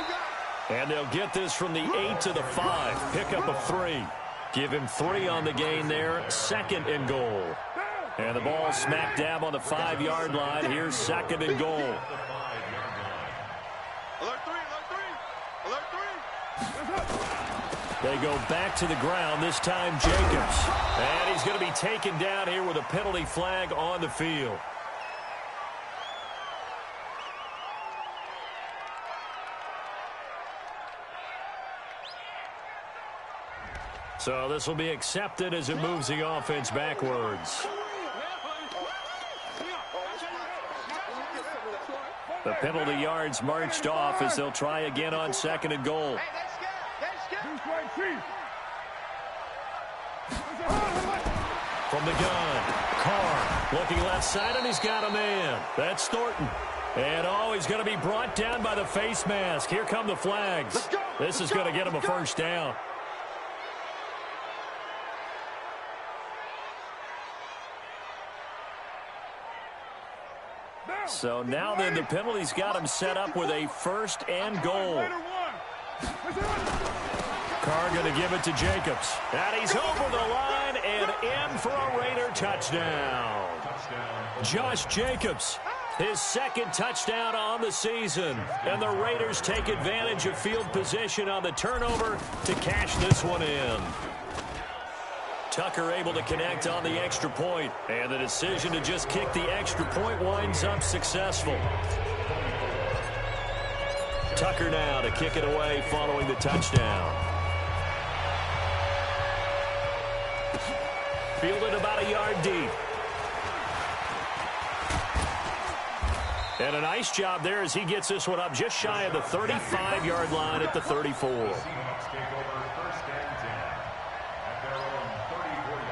And they'll get this from the 8 to the 5. Pickup of 3. Give him 3 on the gain there. Second and goal. And the ball smack dab on the 5-yard line. Here's second and goal. Alert 3, alert 3, alert 3. They go back to the ground, this time Jacobs. And he's going to be taken down here with a penalty flag on the field. So this will be accepted as it moves the offense backwards. The penalty yards marched off as they'll try again on second and goal. From the gun, Carr looking left side, and he's got a man. That's Thornton. And, he's going to be brought down by the face mask. Here come the flags. This is going to get him a first down. So now then the penalty's got him set up with a first and goal. Carr going to give it to Jacobs. And he's over the line and in for a Raider touchdown. Josh Jacobs, his second touchdown on the season. And the Raiders take advantage of field position on the turnover to cash this one in. Tucker able to connect on the extra point, and the decision to just kick the extra point winds up successful. Tucker now to kick it away following the touchdown. Fielded about a yard deep. And a nice job there as he gets this one up just shy of the 35-yard line at the 34. Seahawks take over first and 10 at their own 34-yard line.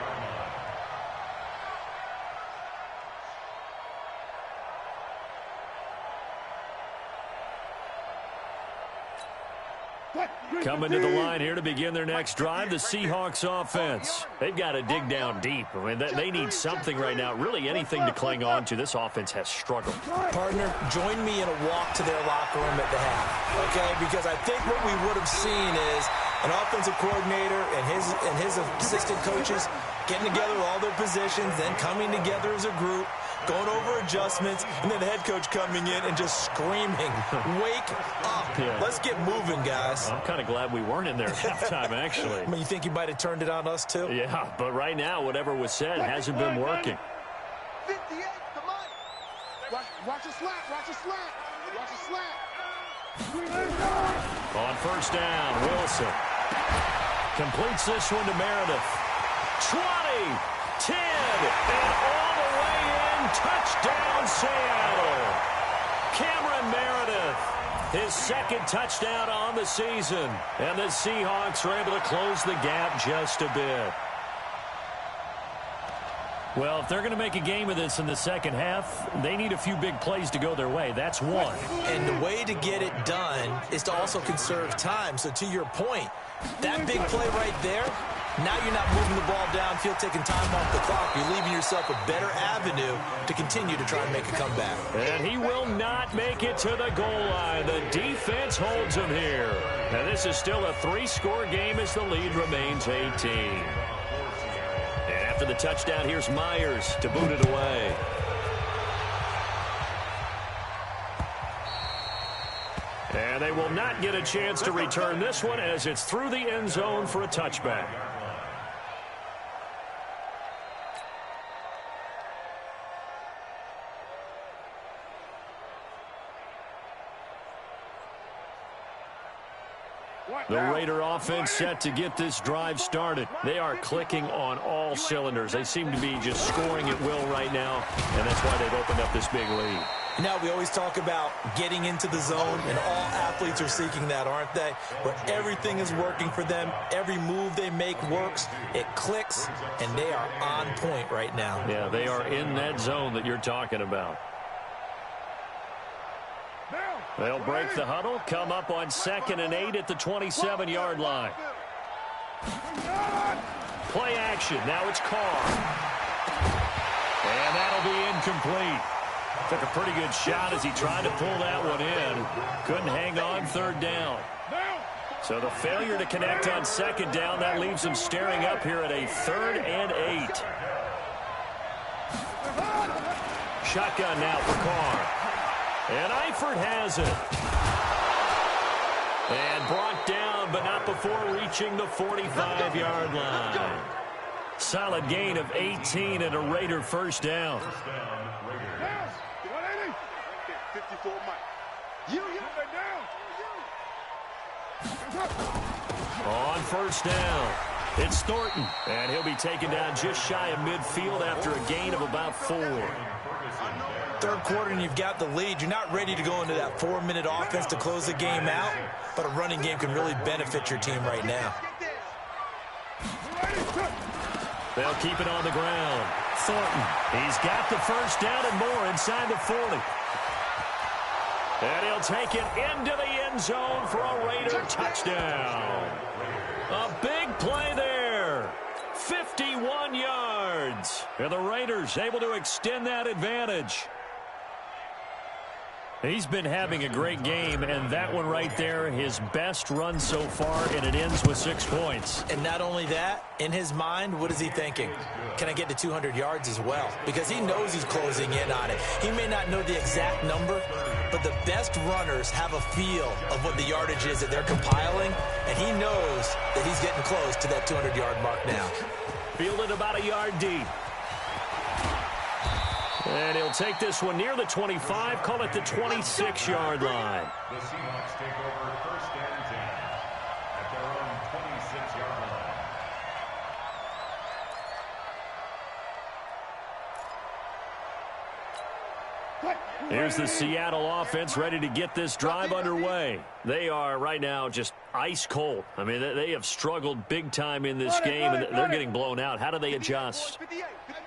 Coming to the line here to begin their next drive, the Seahawks offense. They've got to dig down deep. I mean, they need something right now, really anything to cling on to. This offense has struggled. Partner, join me in a walk to their locker room at the half, okay? Because I think what we would have seen is an offensive coordinator and his assistant coaches getting together all their positions, then coming together as a group, going over adjustments, and then the head coach coming in and just screaming, wake up. Yeah. Let's get moving, guys. I'm kind of glad we weren't in there at halftime, actually. I mean, you think he might have turned it on us, too? Yeah, but right now, whatever was said hasn't been working. 58, come on. Watch a slant, watch a slant. Watch a slant. On first down, Wilson completes this one to Meredith. 20, 10, and all the way in. Touchdown, Seattle. Cameron Meredith, his second touchdown on the season. And the Seahawks are able to close the gap just a bit. Well, if they're going to make a game of this in the second half, they need a few big plays to go their way. That's one. And the way to get it done is to also conserve time. So to your point, that big play right there, now you're not moving the ball downfield, taking time off the clock. You're leaving yourself a better avenue to continue to try and make a comeback. And he will not make it to the goal line. The defense holds him here. And this is still a 3-score game as the lead remains 18. And after the touchdown, here's Myers to boot it away. And they will not get a chance to return this one as it's through the end zone for a touchback. The Raider offense set to get this drive started. They are clicking on all cylinders. They seem to be just scoring at will right now, and that's why they've opened up this big lead. Now, we always talk about getting into the zone, and all athletes are seeking that, aren't they? Where everything is working for them, every move they make works, it clicks, and they are on point right now. Yeah, they are in that zone that you're talking about. They'll break the huddle, come up on 2nd and 8 at the 27-yard line. Play action. Now it's Carr. And that'll be incomplete. Took a pretty good shot as he tried to pull that one in. Couldn't hang on 3rd down. So the failure to connect on 2nd down, that leaves him staring up here at a 3rd and 8. Shotgun now for Carr. And Eifert has it. And brought down, but not before reaching the 45-yard line. Solid gain of 18 and a Raider first down. 54, Mike. On first down, it's Thornton. And he'll be taken down just shy of midfield after a gain of about 4. 3rd quarter and you've got the lead. You're not ready to go into that 4-minute offense to close the game out, but a running game can really benefit your team right now. They'll keep it on the ground. Thornton, he's got the first down and more inside the 40. And he'll take it into the end zone for a Raider touchdown. A big play there. 51 yards. And the Raiders able to extend that advantage. He's been having a great game, and that one right there, his best run so far, and it ends with 6 points. And not only that, in his mind, what is he thinking? Can I get to 200 yards as well? Because he knows he's closing in on it. He may not know the exact number, but the best runners have a feel of what the yardage is that they're compiling, and he knows that he's getting close to that 200-yard mark now. Fielded about a yard deep. And he'll take this one near the 25, call it the 26-yard line. The Seahawks take over 1st and 10 at their own 26-yard line. Here's the Seattle offense ready to get this drive underway. They are right now just ice cold. I mean, they have struggled big time in this game, and they're getting blown out. How do they adjust?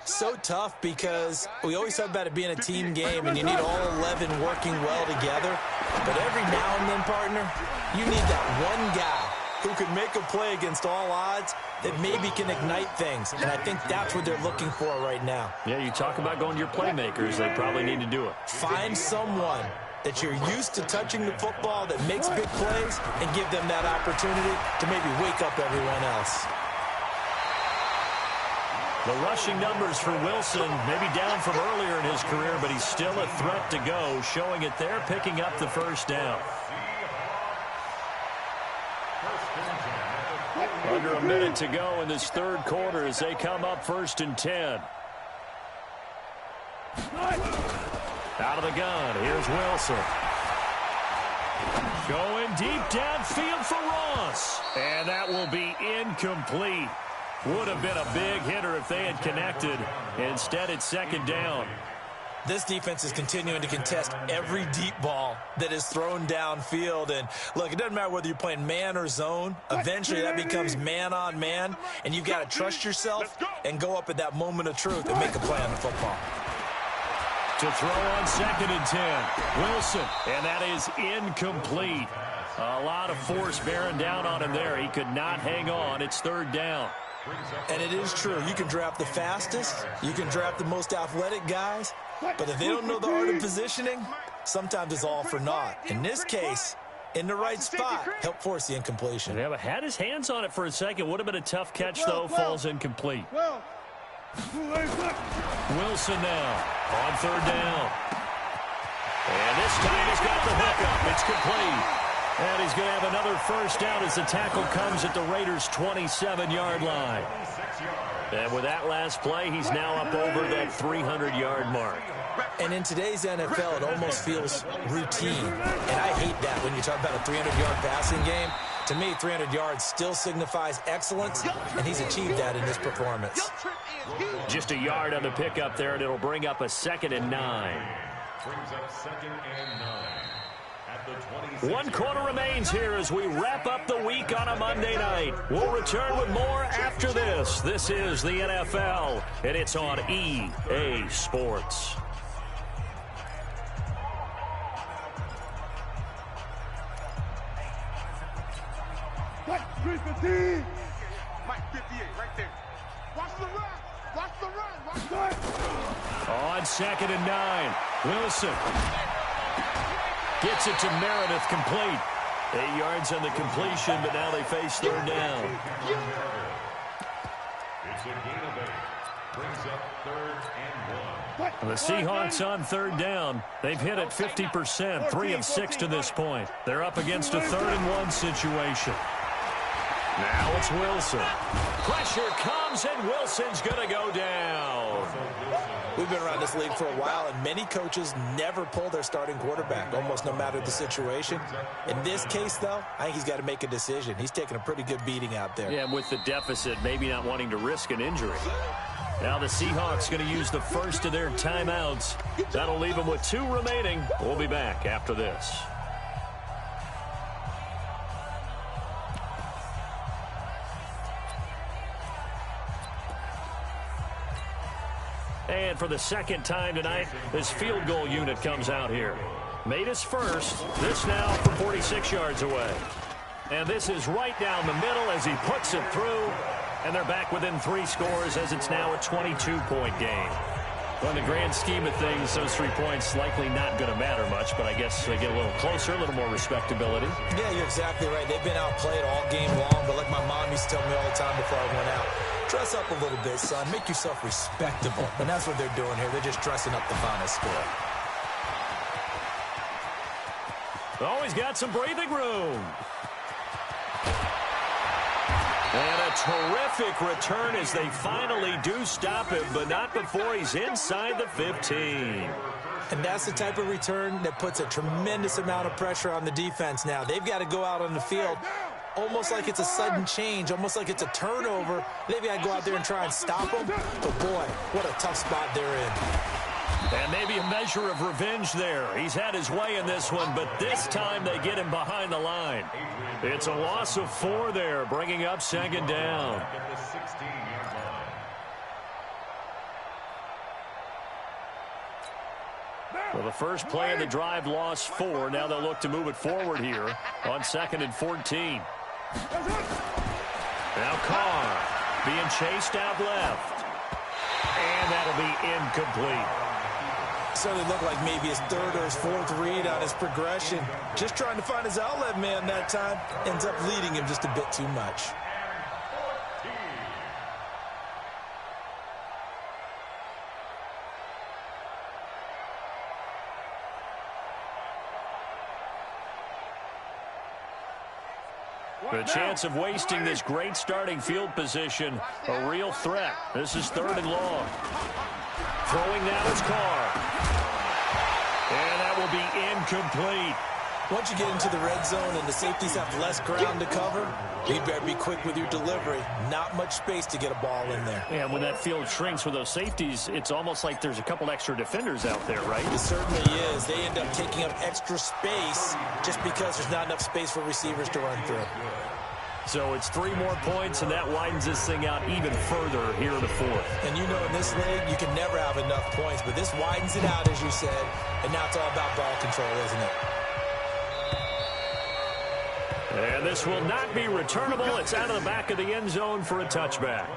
So tough because we always talk about it being a team game, and you need all 11 working well together. But every now and then, partner, you need that one guy who can make a play against all odds that maybe can ignite things. And I think that's what they're looking for right now. Yeah, you talk about going to your playmakers. They probably need to do it. Find someone that you're used to touching the football that makes big plays and give them that opportunity to maybe wake up everyone else. The rushing numbers for Wilson, maybe down from earlier in his career, but he's still a threat to go, showing it there, picking up the first down. Under a minute to go in this third quarter as they come up 1st and 10. Out of the gun, here's Wilson. Going deep downfield for Ross. And that will be incomplete. Would have been a big hitter if they had connected. Instead, it's 2nd down. This defense is continuing to contest every deep ball that is thrown downfield. And, look, it doesn't matter whether you're playing man or zone. Eventually, that becomes man-on-man, and you've got to trust yourself and go up at that moment of truth and make a play on the football. To throw on 2nd and 10. Wilson, and that is incomplete. A lot of force bearing down on him there. He could not hang on. It's 3rd down. And it is true. You can draft the fastest. You can draft the most athletic guys. But if they don't know the art of positioning, sometimes it's all for naught. In this case, in the right spot, help force the incompletion. Yeah, but had his hands on it for a second. Would have been a tough catch, though. Falls incomplete. Wilson now on 3rd down. And this time he's got the hookup. It's complete. And he's going to have another first down as the tackle comes at the Raiders' 27-yard line. And with that last play, he's now up over that 300-yard mark. And in today's NFL, it almost feels routine. And I hate that when you talk about a 300-yard passing game. To me, 300 yards still signifies excellence, and he's achieved that in this performance. Just a yard on the pickup there, and it'll bring up a 2nd and 9. Brings up 2nd and 9. 1 quarter remains here as we wrap up the week on a Monday night. We'll return with more after this. This is the NFL, and it's on EA Sports. Mike 58 right there. Watch the run. Watch the run. Watch the run. On 2nd and 9, Wilson gets it to Meredith, complete. 8 yards on the completion, but now they face 3rd down. It's a gain of 8. Brings up 3rd and 1. The Seahawks on 3rd down. They've hit it 50%, 3 of 6 to this point. They're up against a 3rd and 1 situation. Now it's Wilson. Pressure comes, and Wilson's going to go down. We've been around this league for a while, and many coaches never pull their starting quarterback, almost no matter the situation. In this case, though, I think he's got to make a decision. He's taking a pretty good beating out there. Yeah, with the deficit, maybe not wanting to risk an injury. Now the Seahawks going to use the first of their timeouts. That'll leave them with 2 remaining. We'll be back after this. And for the 2nd time tonight, this field goal unit comes out here. Made his first. This now from 46 yards away. And this is right down the middle as he puts it through. And they're back within 3 scores as it's now a 22-point game. Well, in the grand scheme of things, those 3 points likely not going to matter much, but I guess they get a little closer, a little more respectability. Yeah, you're exactly right. They've been outplayed all game long, but like my mom used to tell me all the time before I went out, dress up a little bit, son. Make yourself respectable. And that's what they're doing here. They're just dressing up the final score. Always got some breathing room. And a terrific return as they finally do stop him, but not before he's inside the 15. And that's the type of return that puts a tremendous amount of pressure on the defense now. They've got to go out on the field almost like it's a sudden change, almost like it's a turnover. They've got to go out there and try and stop them. But, boy, what a tough spot they're in. And maybe a measure of revenge there. He's had his way in this one, but this time they get him behind the line. It's a loss of 4 there, bringing up second down. Well, the first play of the drive lost 4. Now they'll look to move it forward here on 2nd and 14. Now Carr being chased out left. And that'll be incomplete. Certainly looked like maybe his 3rd or his 4th read on his progression. Just trying to find his outlet man that time. Ends up leading him just a bit too much. The chance of wasting this great starting field position, a real threat. This is 3rd and long. Throwing now is Carr. And that will be incomplete. Once you get into the red zone and the safeties have less ground to cover, you better be quick with your delivery. Not much space to get a ball in there. And when that field shrinks with those safeties, it's almost like there's a couple extra defenders out there, right? It certainly is. They end up taking up extra space just because there's not enough space for receivers to run through. So it's 3 more points, and that widens this thing out even further here in the 4th. And you know in this league, you can never have enough points, but this widens it out, as you said, and now it's all about ball control, isn't it? And this will not be returnable. It's out of the back of the end zone for a touchback.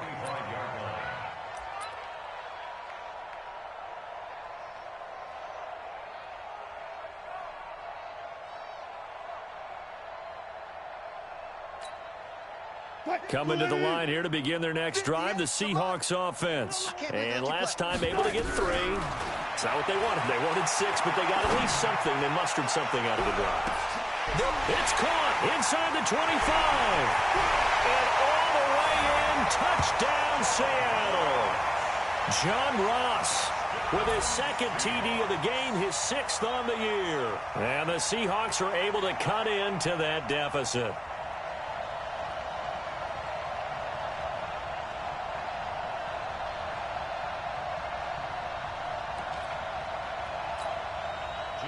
Coming to the line here to begin their next drive, the Seahawks offense. And last time able to get 3. It's not what they wanted. They wanted 6, but they got at least something. They mustered something out of the drive. It's caught inside the 25. And all the way in, touchdown Seattle. John Ross with his 2nd TD of the game, his 6th on the year. And the Seahawks are able to cut into that deficit.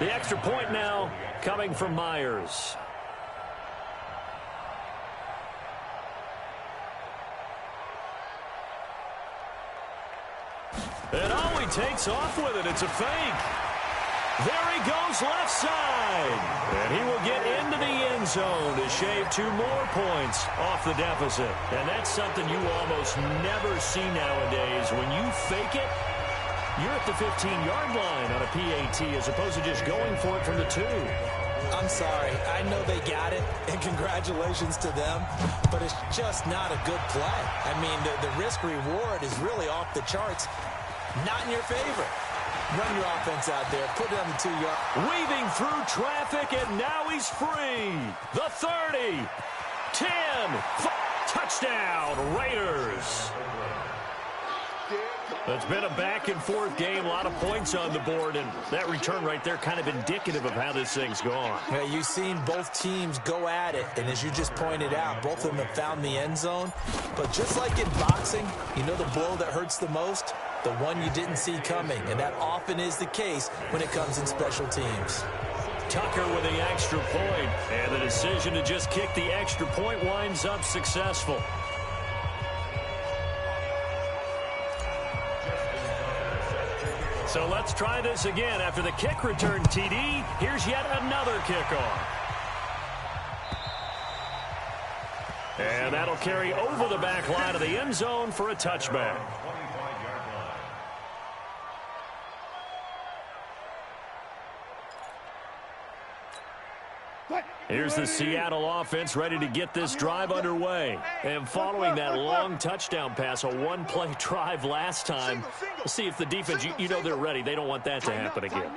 The extra point now coming from Myers. And oh, he takes off with it. It's a fake. There he goes left side. And he will get into the end zone to shave 2 more points off the deficit. And that's something you almost never see nowadays. When you fake it, you're at the 15-yard line on a PAT as opposed to just going for it from the 2. I'm sorry. I know they got it, and congratulations to them, but it's just not a good play. I mean, the risk-reward is really off the charts. Not in your favor. Run your offense out there. Put it on the 2-yard. Weaving through traffic, and now he's free. The 30, 10, touchdown, Raiders. It's been a back-and-forth game, a lot of points on the board, and that return right there kind of indicative of how this thing's gone. Yeah, you've seen both teams go at it, and as you just pointed out, both of them have found the end zone. But just like in boxing, you know the blow that hurts the most? The one you didn't see coming, and that often is the case when it comes in special teams. Tucker with the extra point, and the decision to just kick the extra point winds up successful. So let's try this again. After the kick return TD, here's yet another kickoff. And that'll carry over the back line of the end zone for a touchback. Here's the Seattle offense ready to get this drive underway. And following that long touchdown pass, a one-play drive last time, let's see if the defense, you know they're ready. They don't want that to happen again.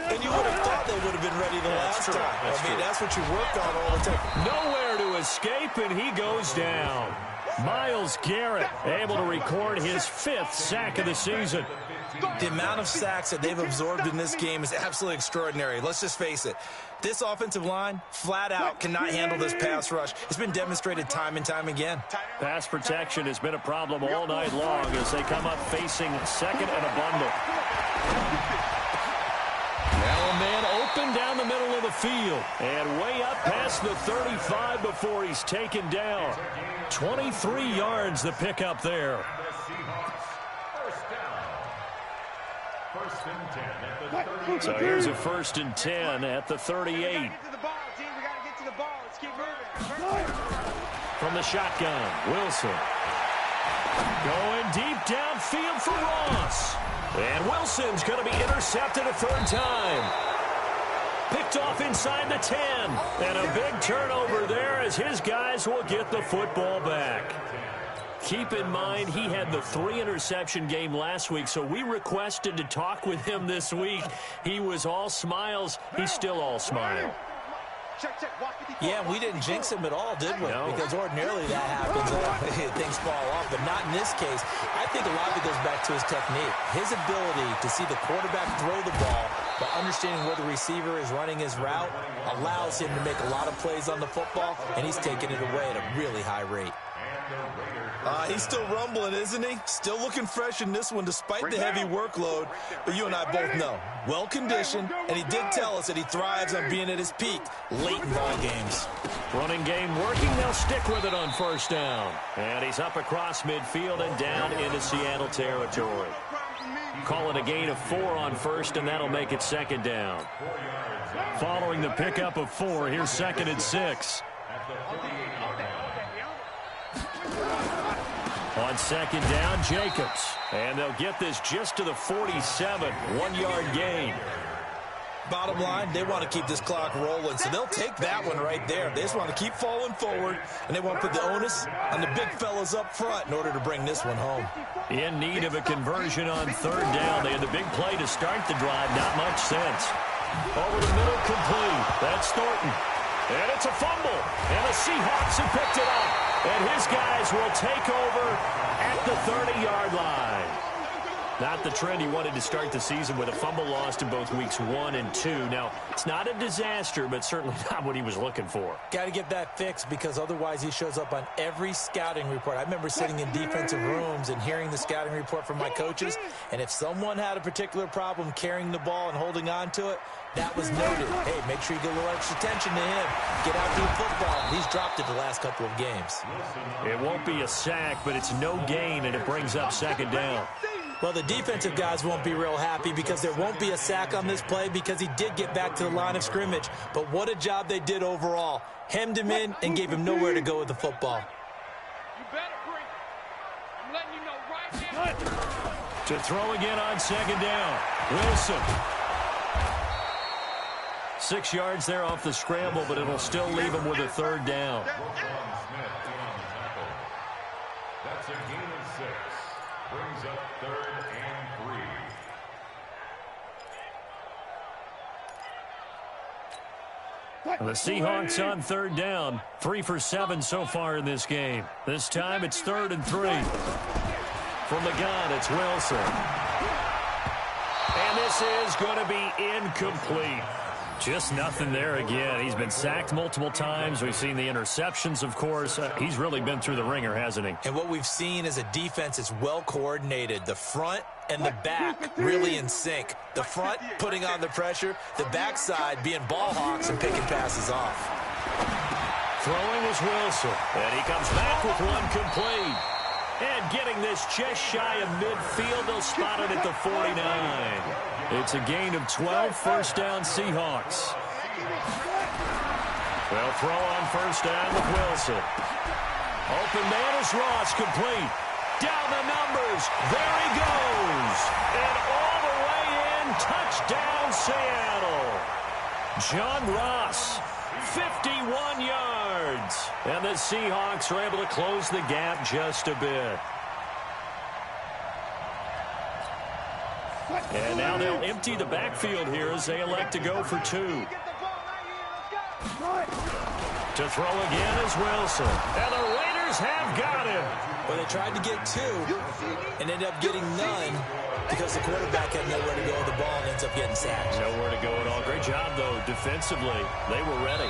And you would have thought they would have been ready the last time. That's what you worked on all the time. Nowhere to escape, and he goes down. Myles Garrett able to record his 5th sack of the season. The amount of sacks that they've absorbed in this game is absolutely extraordinary. Let's just face it. This offensive line, flat out, cannot handle this pass rush. It's been demonstrated time and time again. Pass protection has been a problem all night long as they come up facing second and a bundle. Now a man open down the middle of the field and way up past the 35 before he's taken down. 23 yards the pickup there. So here's a 1st and 10 at the 38. From the shotgun, Wilson. Going deep downfield for Ross. And Wilson's going to be intercepted a 3rd time. Picked off inside the 10. And a big turnover there as his guys will get the football back. Keep in mind, he had the 3-interception game last week, so we requested to talk with him this week. He was all smiles. He's still all smile. Yeah, we didn't jinx him at all, did we? No. Because ordinarily that happens. Things fall off, but not in this case. I think a lot of it goes back to his technique. His ability to see the quarterback throw the ball, but understanding where the receiver is running his route allows him to make a lot of plays on the football, and he's taking it away at a really high rate. He's still rumbling, isn't he? Still looking fresh in this one despite the heavy workload. But you and I both know, well-conditioned, and he did tell us that he thrives on being at his peak late in ball games. Running game working. They'll stick with it on 1st down. And he's up across midfield and down into Seattle territory. Call it a gain of 4 on 1st, and that'll make it 2nd down. Following the pickup of 4, here's 2nd and 6. On 2nd down, Jacobs. And they'll get this just to the 47. 1-yard gain. Bottom line, they want to keep this clock rolling, so they'll take that one right there. They just want to keep falling forward, and they want to put the onus on the big fellas up front in order to bring this one home. In need of a conversion on 3rd down. They had the big play to start the drive. Not much sense. Over the middle, complete. That's Thornton. And it's a fumble. And the Seahawks have picked it up. And his guys will take over at the 30-yard line. Not the trend he wanted to start the season with a fumble lost in both weeks 1 and 2. Now, it's not a disaster, but certainly not what he was looking for. Got to get that fixed because otherwise he shows up on every scouting report. I remember sitting in defensive rooms and hearing the scouting report from my coaches, and if someone had a particular problem carrying the ball and holding on to it, that was noted. Hey, make sure you get a little extra attention to him. Get out to the football. He's dropped it the last couple of games. It won't be a sack, but it's no gain, and it brings up 2nd down. Well, the defensive guys won't be real happy because there won't be a sack on this play because he did get back to the line of scrimmage. But what a job they did overall. Hemmed him in and gave him nowhere to go with the football. You better bring it. I'm letting you know right now. To throw again on 2nd down. Wilson. 6 yards there off the scramble, but it'll still leave him with a 3rd down. That's a gain of 6. Brings up 3rd and 3. The Seahawks on 3rd down. 3 for 7 so far in this game. This time it's 3rd and 3. From the gun, it's Wilson. And this is going to be incomplete. Just nothing there again. He's been sacked multiple times. We've seen the interceptions, of course. He's really been through the ringer, hasn't he? And what we've seen is a defense that's well coordinated. The front and the back really in sync. The front putting on the pressure. The backside being ball hawks and picking passes off. Throwing is Wilson. And he comes back with one complete. And getting this just shy of midfield, they'll spot it at the 49. It's a gain of 12, 1st down Seahawks. They'll throw on 1st down with Wilson. Open man is Ross, complete. Down the numbers. There he goes. And all the way in, touchdown Seattle. John Ross 51 yards. And the Seahawks are able to close the gap just a bit. And now they'll empty the backfield here as they elect to go for 2. To throw again is Wilson. And the Raiders have got him. Well, they tried to get 2 and ended up getting none because the quarterback had nowhere to go with the ball and ends up getting sacked. Nowhere to go at all. Great job, though, defensively. They were ready.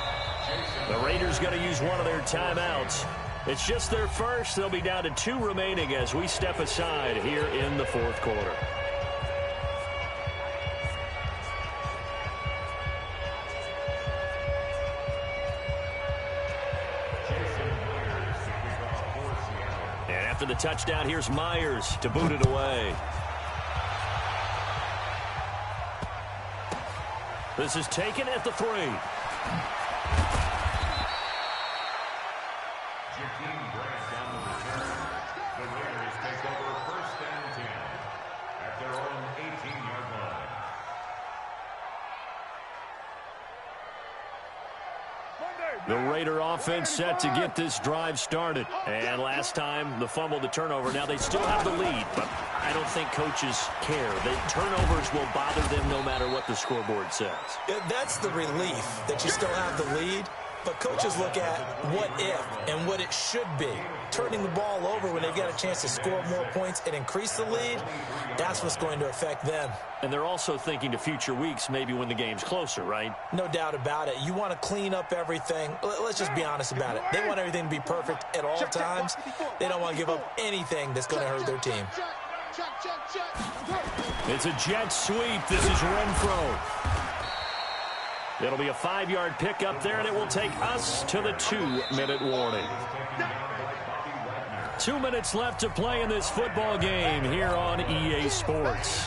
The Raiders going to use one of their timeouts. It's just their first. They'll be down to 2 remaining as we step aside here in the fourth quarter. After the touchdown, here's Myers to boot it away. This is taken at the 3. Jakeem Grant down the return. The Raiders take over first and 10 at their own 18-yard line. The Raider offense set to get this drive started. And last time, the fumble, the turnover. Now they still have the lead, but I don't think coaches care. The turnovers will bother them no matter what the scoreboard says. That's the relief that you still have the lead. But coaches look at what if and what it should be. Turning the ball over when they've got a chance to score more points and increase the lead, that's what's going to affect them. And they're also thinking to future weeks, maybe when the game's closer, right? No doubt about it. You want to clean up everything. Let's just be honest about it. They want everything to be perfect at all times. They don't want to give up anything that's going to hurt their team. It's a jet sweep. This is Renfro. It'll be a 5-yard pickup there, and it will take us to the 2-minute warning. 2 minutes left to play in this football game here on EA Sports.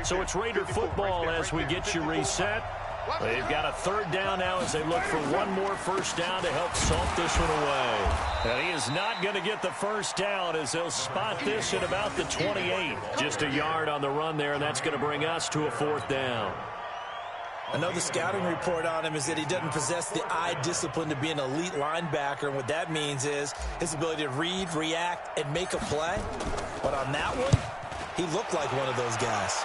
So it's Raider football as we get you reset. They've got a 3rd down now as they look for one more first down to help salt this one away. And he is not going to get the first down as they'll spot this at about the 28. Just a yard on the run there, and that's going to bring us to a 4th down. I know the scouting report on him is that he doesn't possess the eye discipline to be an elite linebacker, and what that means is his ability to read, react, and make a play. But on that one, he looked like one of those guys.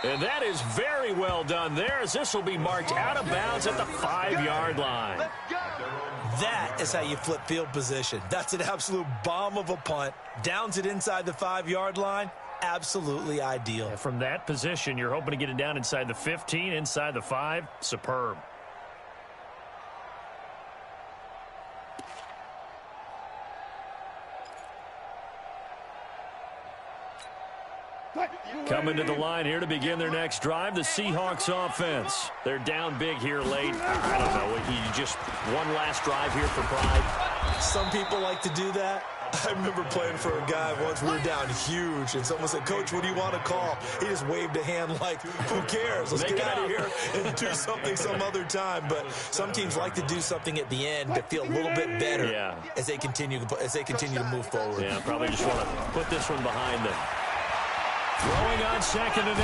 And that is very well done there as this will be marked out of bounds at the 5-yard line. That is how you flip field position. That's an absolute bomb of a punt. Downs it inside the 5-yard line. Absolutely ideal. And from that position, you're hoping to get it down inside the 15, inside the 5. Superb. Coming to the line here to begin their next drive, the Seahawks offense. They're down big here late. I don't know. You just one last drive here for pride. Some people like to do that. I remember playing for a guy once. We were down huge, and someone said, "Coach, what do you want to call?" He just waved a hand like, who cares? Let's get out of here and do something some other time. But some teams like to do something at the end to feel a little bit better as they continue to move forward. Yeah, probably just want to put this one behind them. Throwing on 2nd and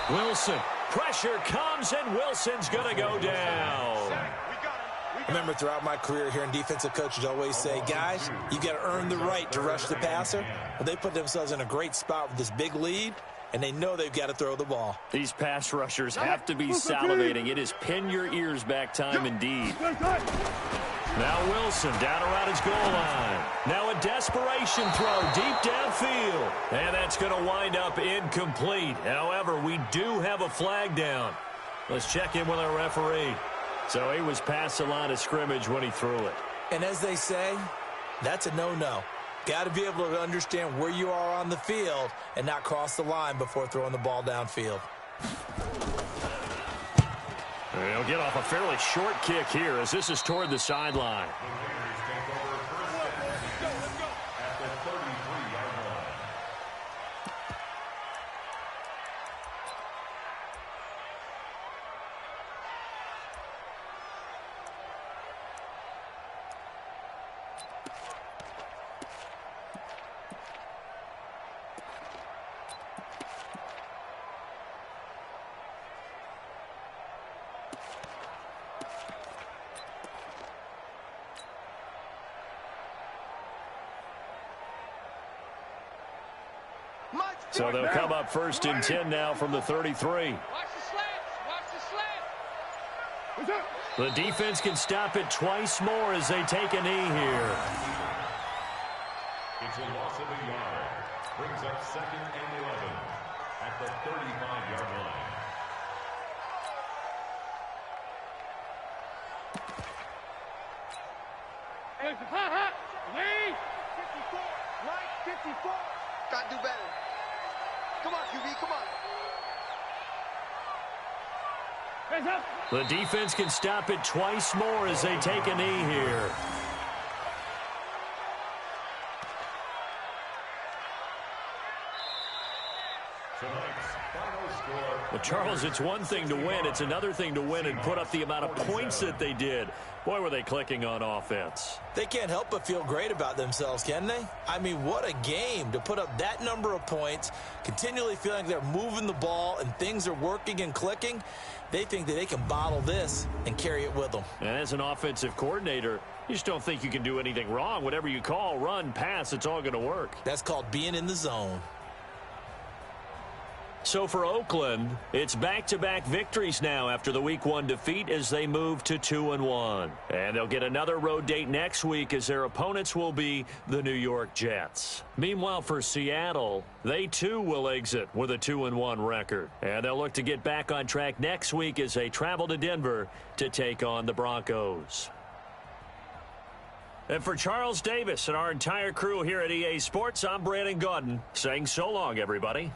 8. Wilson. Pressure comes, and Wilson's going to go down. I remember throughout my career hearing defensive coaches always say, guys, you got to earn the right to rush the passer. Well, they put themselves in a great spot with this big lead, and they know they've got to throw the ball. These pass rushers have to be salivating. It is pin your ears back time indeed. Now Wilson down around his goal line. Now a desperation throw deep downfield. And that's going to wind up incomplete. However, we do have a flag down. Let's check in with our referee. So he was past the line of scrimmage when he threw it. And as they say, that's a no-no. Got to be able to understand where you are on the field and not cross the line before throwing the ball downfield. He'll get off a fairly short kick here as this is toward the sideline. So they'll come up first and 10 now from the 33. Watch the slants. Watch the slants. The defense can stop it twice more as they take a knee here. It's a loss of a yard. Brings up 2nd and 11 at the 35-yard line. Hot. Lee. 54. Right, 54. Gotta do better. Come on, QB, come on. Hands up. The defense can stop it twice more as they take a knee here. Well, Charles, it's one thing to win. It's another thing to win and put up the amount of points that they did. Boy, were they clicking on offense. They can't help but feel great about themselves, can they? I mean, what a game to put up that number of points, continually feeling they're moving the ball and things are working and clicking. They think that they can bottle this and carry it with them. And as an offensive coordinator, you just don't think you can do anything wrong. Whatever you call, run, pass, it's all going to work. That's called being in the zone. So for Oakland, it's back-to-back victories now after the Week 1 defeat as they move to 2-1. And they'll get another road date next week as their opponents will be the New York Jets. Meanwhile, for Seattle, they too will exit with a 2-1 record. And they'll look to get back on track next week as they travel to Denver to take on the Broncos. And for Charles Davis and our entire crew here at EA Sports, I'm Brandon Gaudin saying so long, everybody.